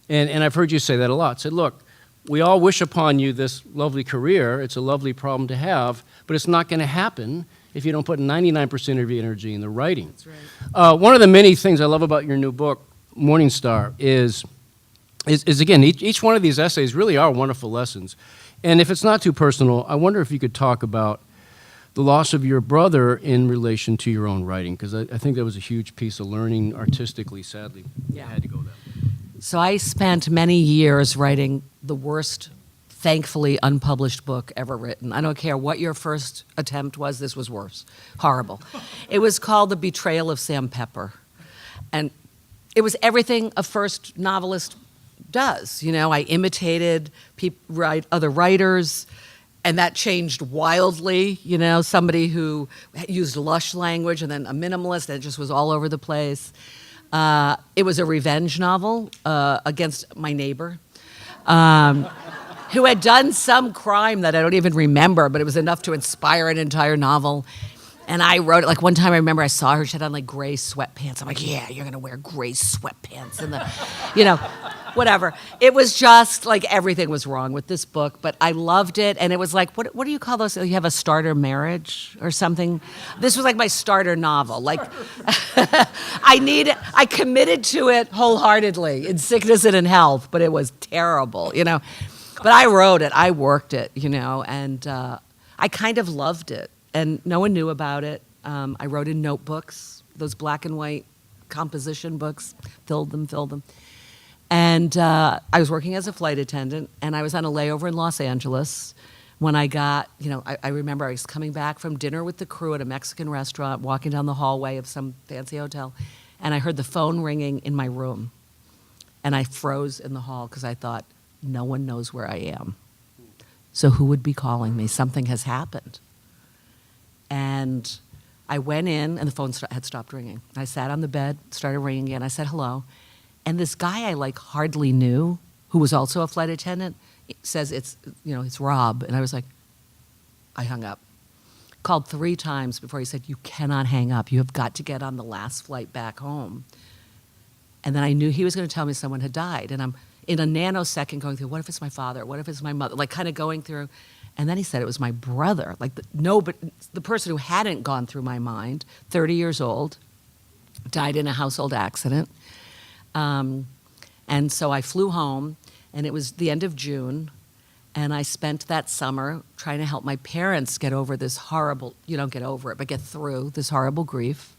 Speaker 5: And I've heard you say that a lot. Say, look, we all wish upon you this lovely career. It's a lovely problem to have, but it's not going to happen if you don't put 99% of your energy in the writing.
Speaker 4: That's right.
Speaker 5: One of the many things I love about your new book, Morning Star, is again, each one of these essays really are wonderful lessons. And if it's not too personal, I wonder if you could talk about the loss of your brother in relation to your own writing, because I think that was a huge piece of learning artistically, sadly.
Speaker 4: Yeah.
Speaker 5: You had to go there.
Speaker 4: So I spent many years writing the worst, thankfully unpublished book ever written. I don't care what your first attempt was, this was worse. Horrible. It was called The Betrayal of Sam Pepper. And it was everything a first novelist does. I imitated other writers, and that changed wildly. Somebody who used lush language and then a minimalist, and it just was all over the place. It was a revenge novel against my neighbor, who had done some crime that I don't even remember, but it was enough to inspire an entire novel. And I wrote it. Like one time I remember I saw her, she had on like gray sweatpants. I'm like, yeah, you're gonna wear gray sweatpants and whatever. It was just like everything was wrong with this book, but I loved it. And it was like, what do you call those? You have a starter marriage or something? This was like my starter novel. Like I committed to it wholeheartedly in sickness and in health, but it was terrible, But I wrote it, I worked it, and I kind of loved it. And no one knew about it. I wrote in notebooks, those black and white composition books, filled them. And I was working as a flight attendant, and I was on a layover in Los Angeles when I got, I remember I was coming back from dinner with the crew at a Mexican restaurant, walking down the hallway of some fancy hotel, and I heard the phone ringing in my room. And I froze in the hall because I thought, no one knows where I am. So who would be calling me? Something has happened. And I went in, and the phone had stopped ringing. I sat on the bed, started ringing again. I said hello. And this guy I hardly knew, who was also a flight attendant, says it's Rob. And I was like, I hung up. Called 3 times before he said, you cannot hang up. You have got to get on the last flight back home. And then I knew he was going to tell me someone had died. And I'm in a nanosecond going through, what if it's my father? What if it's my mother? Like kind of going through. And then he said it was my brother, but the person who hadn't gone through my mind, 30 years old, died in a household accident. And so I flew home, and it was the end of June, and I spent that summer trying to help my parents get over this horrible, get over it, but get through this horrible grief.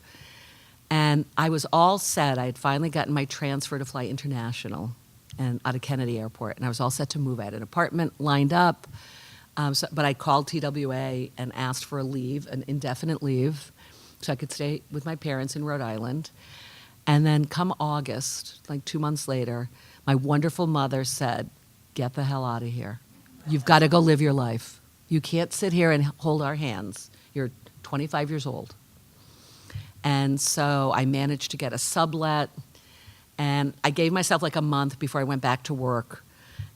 Speaker 4: And I was all set. I had finally gotten my transfer to fly international and out of Kennedy Airport, and I was all set to move. I had an apartment lined up. But I called TWA and asked for a leave, an indefinite leave, so I could stay with my parents in Rhode Island. And then come August, like 2 months later, my wonderful mother said, get the hell out of here. You've got to go live your life. You can't sit here and hold our hands. You're 25 years old. And so I managed to get a sublet, and I gave myself like a month before I went back to work.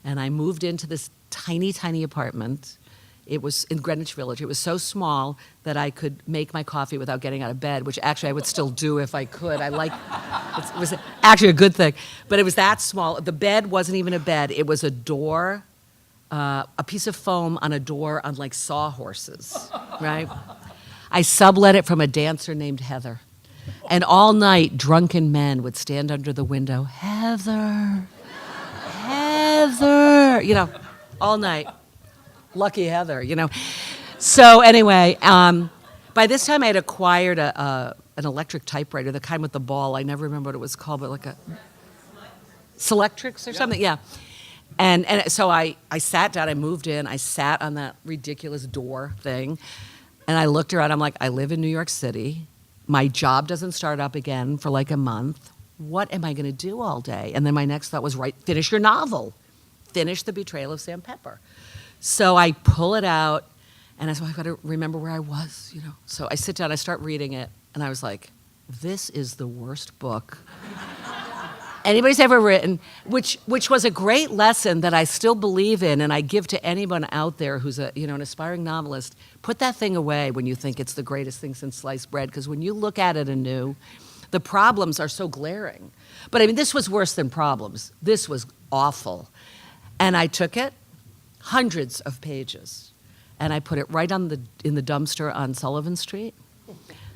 Speaker 4: And I moved into this tiny, tiny apartment. It was in Greenwich Village. It was so small that I could make my coffee without getting out of bed, which actually I would still do if I could. It was actually a good thing. But it was that small. The bed wasn't even a bed. It was a door, a piece of foam on a door on like sawhorses, right? I sublet it from a dancer named Heather. And all night, drunken men would stand under the window, Heather, all night. Lucky Heather, So anyway, by this time I had acquired an electric typewriter, the kind with the ball. I never remember what it was called, but like a Selectrix or something, yeah. And so I sat down, I moved in, I sat on that ridiculous door thing, and I looked around, I'm like, I live in New York City. My job doesn't start up again for like a month. What am I going to do all day? And then my next thought was, finish your novel. Finish The Betrayal of Sam Pepper. So I pull it out, and I said, I've got to remember where I was, So I sit down, I start reading it, and I was like, this is the worst book anybody's ever written, which was a great lesson that I still believe in, and I give to anyone out there who's an aspiring novelist. Put that thing away when you think it's the greatest thing since sliced bread, because when you look at it anew, the problems are so glaring. But I mean, this was worse than problems. This was awful. And I took it, hundreds of pages, and I put it right in the dumpster on Sullivan Street.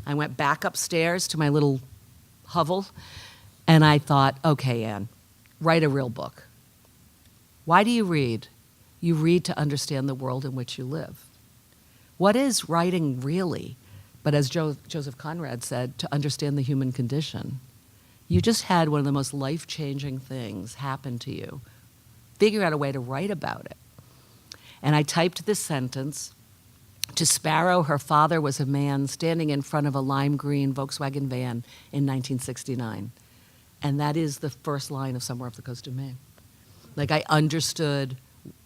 Speaker 4: I went back upstairs to my little hovel, and I thought, okay, Anne, write a real book. Why do you read? You read to understand the world in which you live. What is writing really? But as Joseph Conrad said, to understand the human condition. You just had one of the most life-changing things happen to you. Figure out a way to write about it. And I typed this sentence: to Sparrow, her father was a man standing in front of a lime green Volkswagen van in 1969. And that is the first line of Somewhere Off the Coast of Maine. Like I understood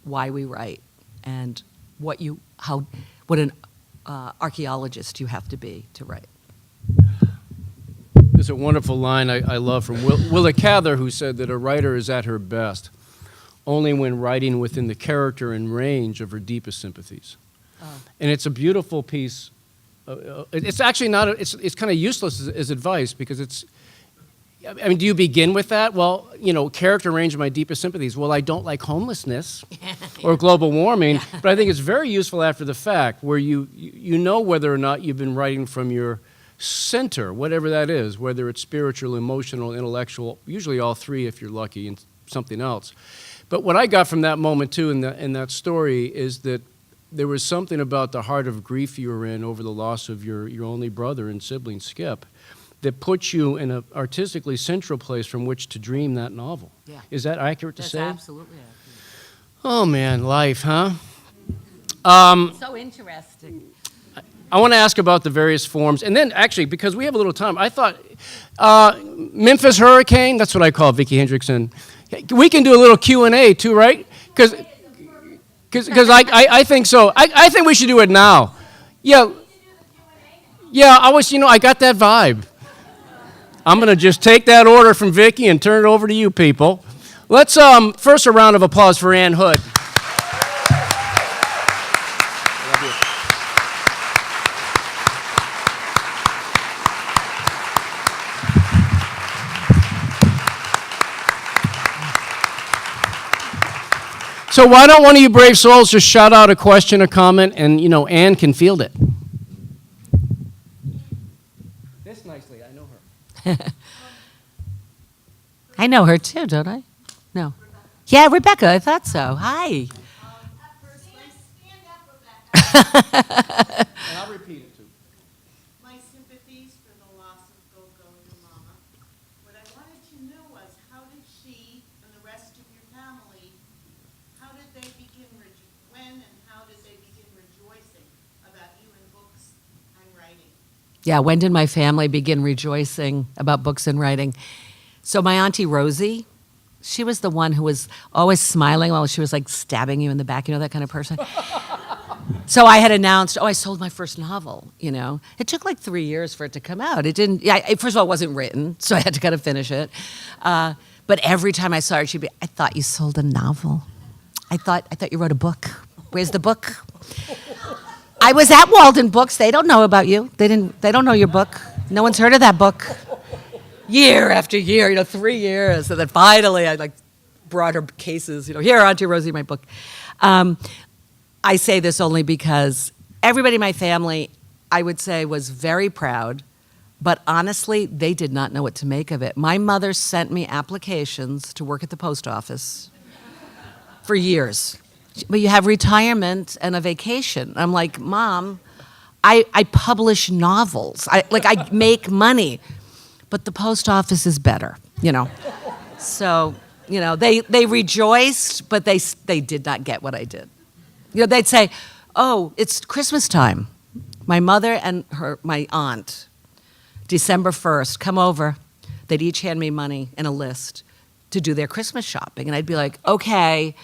Speaker 4: why we write and what an archaeologist you have to be to write.
Speaker 5: There's a wonderful line I love from Willa Cather, who said that a writer is at her best only when writing within the character and range of her deepest sympathies. And it's a beautiful piece. It's actually not, it's kind of useless as advice because it's, I mean, do you begin with that? Well, character range of my deepest sympathies. Well, I don't like homelessness or global warming, but I think it's very useful after the fact where you know whether or not you've been writing from your center, whatever that is, whether it's spiritual, emotional, intellectual, usually all three if you're lucky, and something else. But what I got from that moment, too, in that story is that there was something about the heart of grief you were in over the loss of your only brother and sibling, Skip, that puts you in an artistically central place from which to dream that novel.
Speaker 4: Yeah.
Speaker 5: Is that accurate to say?
Speaker 4: Absolutely accurate.
Speaker 5: Oh, man, life, huh?
Speaker 4: So interesting.
Speaker 5: I want to ask about the various forms. And then, actually, because we have a little time, I thought Memphis Hurricane, that's what I call Vicki Hendrickson. We can do a little Q&A, too, right? Because I think so. I think we should do it now. Yeah, I got that vibe. I'm going to just take that order from Vicki and turn it over to you people. Let's, first a round of applause for Ann Hood. So why don't one of you brave souls just shout out a question, a comment, and, Ann can field it. This nicely, I know her.
Speaker 4: I know her too, don't I? No. Yeah, Rebecca, I thought so. Hi.
Speaker 5: And I'll repeat it, too.
Speaker 6: My sympathies for the loss of Gogo, your mama. What I wanted to know was, how did she and the rest of your family, how did they begin, when and how did they begin rejoicing about you and books and writing?
Speaker 4: Yeah, when did my family begin rejoicing about books and writing? So my Auntie Rosie, she was the one who was always smiling while she was like stabbing you in the back, that kind of person. So I had announced, I sold my first novel, It took like 3 years for it to come out. It didn't, first of all, it wasn't written, so I had to kind of finish it. But every time I saw her, she'd be, I thought you sold a novel. I thought you wrote a book. Where's the book? I was at Walden Books. They don't know about you. They don't know your book. No one's heard of that book. Year after year, 3 years. And then finally I brought her cases, here, Auntie Rosie, my book. I say this only because everybody in my family, I would say, was very proud, but honestly, they did not know what to make of it. My mother sent me applications to work at the post office for years. But you have retirement and a vacation. I'm like, Mom, I publish novels. I make money, but the post office is better, So, they rejoiced, but they did not get what I did. They'd say, oh, it's Christmas time. My mother and my aunt, December 1st, come over. They'd each hand me money and a list to do their Christmas shopping. And I'd be like, okay.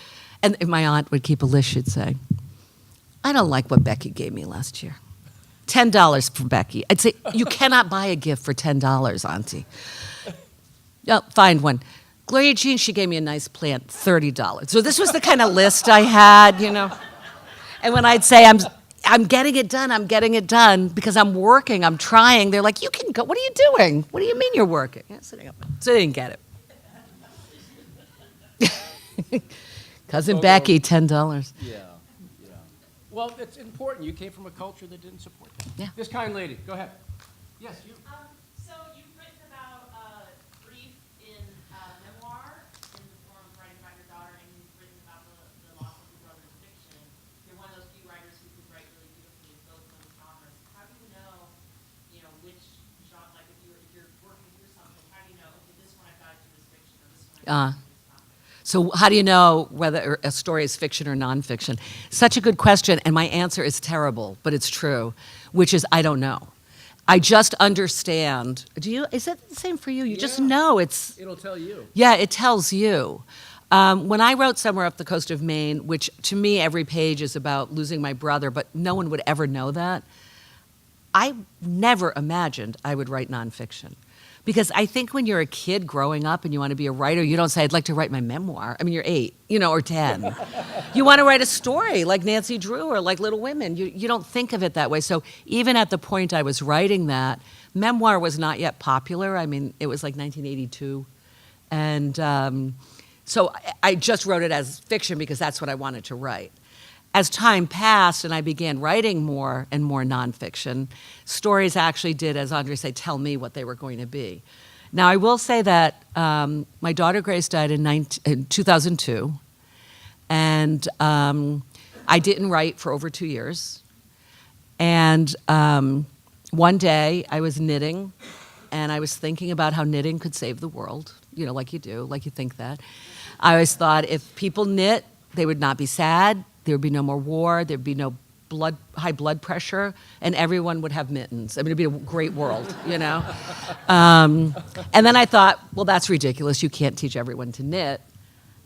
Speaker 4: And if my aunt would keep a list, she'd say, I don't like what Becky gave me last year. $10 for Becky. I'd say, you cannot buy a gift for $10, Auntie. Oh, find one. Gloria Jean, she gave me a nice plant, $30. So this was the kind of list I had, And when I'd say, I'm getting it done because I'm working, I'm trying, they're like, you can go, what are you doing? What do you mean you're working? Yeah, sitting up. So they didn't get it. Cousin Becky, $10.
Speaker 5: Yeah. Well, it's important. You came from a culture that didn't support that.
Speaker 4: Yeah.
Speaker 5: This kind lady, go ahead. Yes, you.
Speaker 7: So you've written about grief in memoir in the form of writing about your daughter, and you've written about the loss of your brother in fiction. You're one of those few writers who could write really beautifully in both those genres. How do you know, which genre, like if you're working through something, how do you know, okay, this one I've got to do is fiction, or this one I've got to do is nonfiction?
Speaker 4: So how do you know whether a story is fiction or nonfiction? Such a good question, and my answer is terrible, but it's true, which is I don't know. I just understand. Is that the same for you? You just know it's...
Speaker 5: It'll tell you.
Speaker 4: Yeah, it tells you. When I wrote Somewhere Off the Coast of Maine, which to me every page is about losing my brother, but no one would ever know that, I never imagined I would write nonfiction. Because I think when you're a kid growing up and you want to be a writer, you don't say, I'd like to write my memoir. I mean, you're 8, or 10. You want to write a story like Nancy Drew or like Little Women. You don't think of it that way. So even at the point I was writing that, memoir was not yet popular. I mean, it was like 1982. And so I just wrote it as fiction because that's what I wanted to write. As time passed and I began writing more and more nonfiction, stories actually did, as Andre said, tell me what they were going to be. Now, I will say that my daughter Grace died in 2002, and I didn't write for over 2 years. And one day I was knitting, and I was thinking about how knitting could save the world, like you do, like you think that. I always thought if people knit, they would not be sad. There would be no more war. There'd be no high blood pressure, and everyone would have mittens. I mean, it'd be a great world, And then I thought, well, that's ridiculous. You can't teach everyone to knit.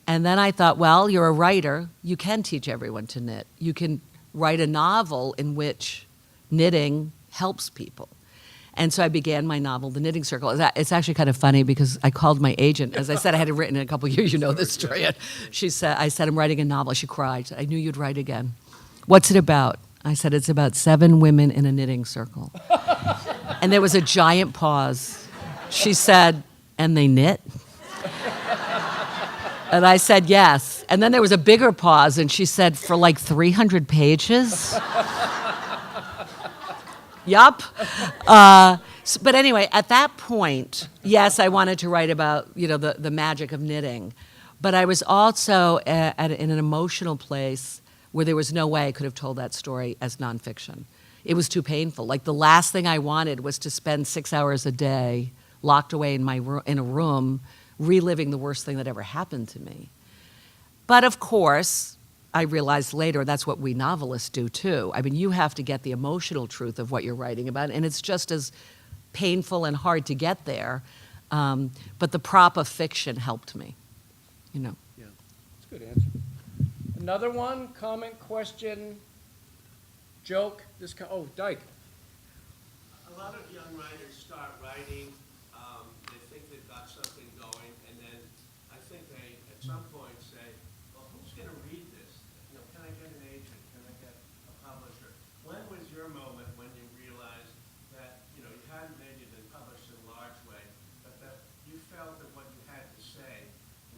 Speaker 4: And then I thought, well, you're a writer. You can teach everyone to knit. You can write a novel in which knitting helps people. And so I began my novel, The Knitting Circle. It's actually kind of funny because I called my agent. As I said, I hadn't written in a couple of years. You know this story. I said, I'm writing a novel. She cried. I knew you'd write again. What's it about? I said, it's about 7 women in a knitting circle. And there was a giant pause. She said, and they knit? And I said, yes. And then there was a bigger pause, and she said, for like 300 pages? Yup. But anyway, at that point, yes, I wanted to write about, the magic of knitting. But I was also in an emotional place where there was no way I could have told that story as nonfiction. It was too painful. Like, the last thing I wanted was to spend 6 hours a day locked away in a room reliving the worst thing that ever happened to me. But of course, I realized later that's what we novelists do too. I mean, you have to get the emotional truth of what you're writing about, and it's just as painful and hard to get there. But the prop of fiction helped me,
Speaker 5: Yeah, that's a good answer. Another one, comment, question, joke. Dyke.
Speaker 8: A lot of young writers start writing, they think they've got something going, and then I think they, at some point, say, well, who's going to read this? Can I get an agent? Can I get a publisher? When was your moment when you realized that, you hadn't maybe been published in a large way, but that you felt that what you had to say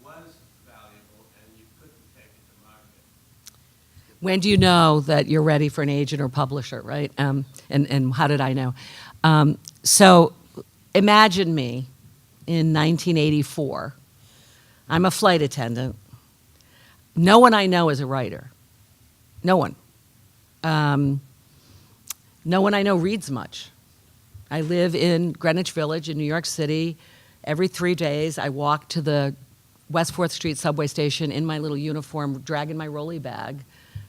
Speaker 8: was valuable and you couldn't take it to market?
Speaker 4: When do you know that you're ready for an agent or publisher, right? And how did I know? So imagine me in 1984. I'm a flight attendant. No one I know is a writer. No one. No one I know reads much. I live in Greenwich Village in New York City. Every 3 days, I walk to the West 4th Street subway station in my little uniform, dragging my rolly bag,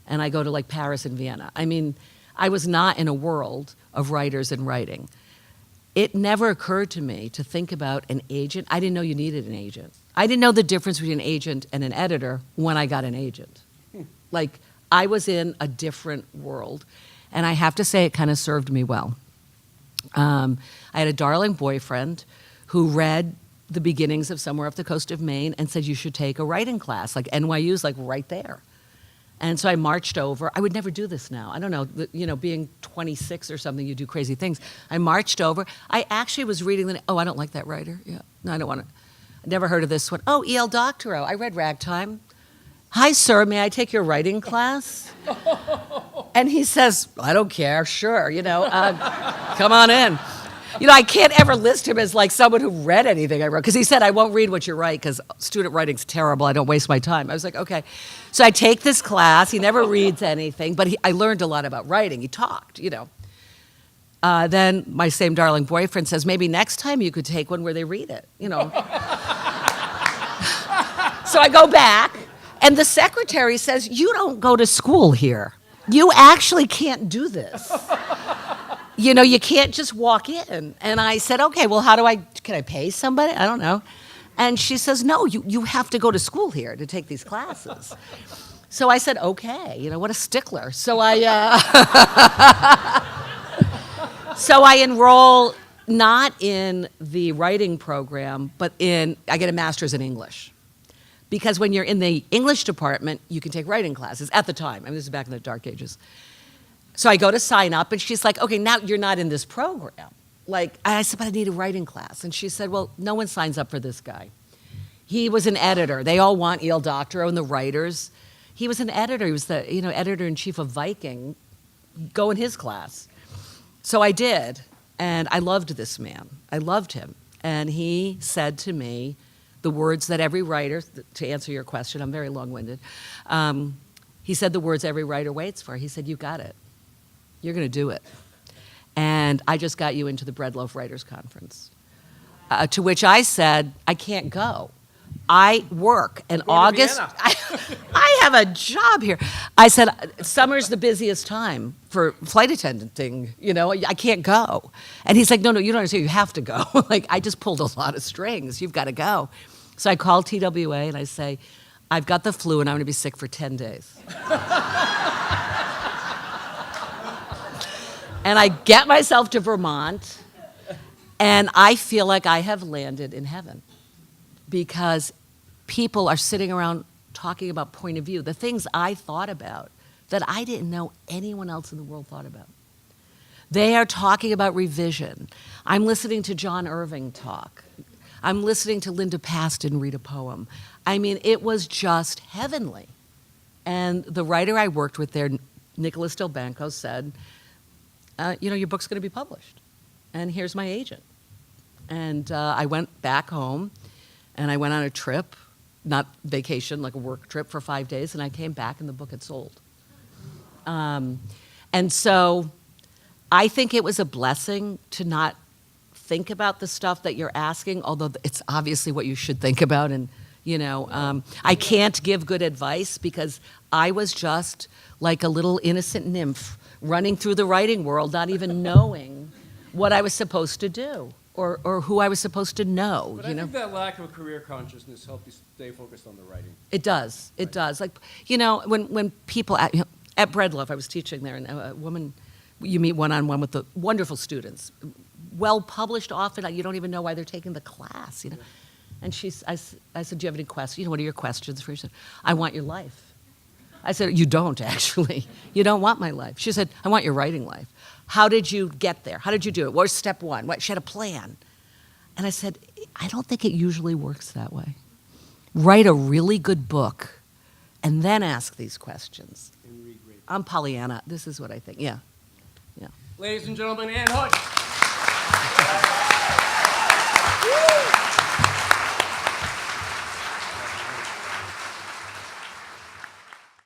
Speaker 4: and I go to like Paris and Vienna. I mean, I was not in a world of writers and writing. It never occurred to me to think about an agent. I didn't know you needed an agent. I didn't know the difference between an agent and an editor when I got an agent. Like, I was in a different world, and I have to say it kind of served me well. I had a darling boyfriend who read the beginnings of Somewhere Off the Coast of Maine and said, you should take a writing class. Like, NYU's like right there. And so I marched over. I would never do this now. I don't know, being 26 or something, you do crazy things. I marched over. I actually was reading I don't like that writer. Yeah, no, I don't want to. I never heard of this one. Oh, E.L. Doctorow. I read Ragtime. Hi, sir, may I take your writing class? And he says, I don't care, sure, come on in. I can't ever list him as like someone who read anything I wrote, because he said, I won't read what you write because student writing's terrible. I don't waste my time. I was like, okay. So I take this class. He never reads anything, but I learned a lot about writing. He talked, Then my same darling boyfriend says, maybe next time you could take one where they read it, So I go back, and the secretary says, you don't go to school here. You actually can't do this. You can't just walk in. And I said, okay, well, can I pay somebody? I don't know. And she says, no, you have to go to school here to take these classes. So I said, okay, you know, what a stickler. So I enroll not in the writing program, but I get a master's in English. Because when you're in the English department, you can take writing classes at the time. I mean, this is back in the dark ages. So I go to sign up, and she's like, okay, now you're not in this program. Like, I said, but I need a writing class. And she said, well, no one signs up for this guy. He was an editor. They all want Il Doctoro and the writers. He was an editor. He was the editor-in-chief of Viking. Go in his class. So I did, and I loved this man. I loved him. And he said to me the words that every writer, to answer your question, I'm very long-winded, he said the words every writer waits for. He said, you got it. You're going to do it. And I just got you into the Bread Loaf Writers Conference. To which I said, I can't go. I work in August. I have a job here. I said, summer's the busiest time for flight attendanting. You know, I can't go. And he's like, no, you don't understand. You have to go. Like, I just pulled a lot of strings. You've got to go. So I call TWA and I say, I've got the flu and I'm going to be sick for 10 days. And I get myself to Vermont, and I feel like I have landed in heaven because people are sitting around talking about point of view, the things I thought about that I didn't know anyone else in the world thought about. They are talking about revision. I'm listening to John Irving talk. I'm listening to Linda Paston read a poem. I mean, it was just heavenly. And the writer I worked with there, Nicholas Delbanco, said, your book's going to be published. And here's my agent. And I went back home, and I went on a trip, not vacation, like a work trip for 5 days, and I came back, and the book had sold. And so I think it was a blessing to not think about the stuff that you're asking, although it's obviously what you should think about. And, I can't give good advice because I was just like a little innocent nymph running through the writing world, not even knowing what I was supposed to do or who I was supposed to know.
Speaker 5: But I think that lack of a career consciousness helped you stay focused on the writing.
Speaker 4: It does. It does. Like, when people at Bread Loaf, I was teaching there, and a woman, you meet one-on-one with the wonderful students, well published often. You don't even know why they're taking the class.
Speaker 5: Yeah.
Speaker 4: And I said, do you have any questions? What are your questions for? She said, I want your life. I said, you don't, actually. You don't want my life. She said, I want your writing life. How did you get there? How did you do it? What was step one? She had a plan. And I said, I don't think it usually works that way. Write a really good book and then ask these questions.
Speaker 5: And read great.
Speaker 4: I'm Pollyanna. This is what I think. Yeah.
Speaker 5: Ladies and gentlemen, Ann Hood.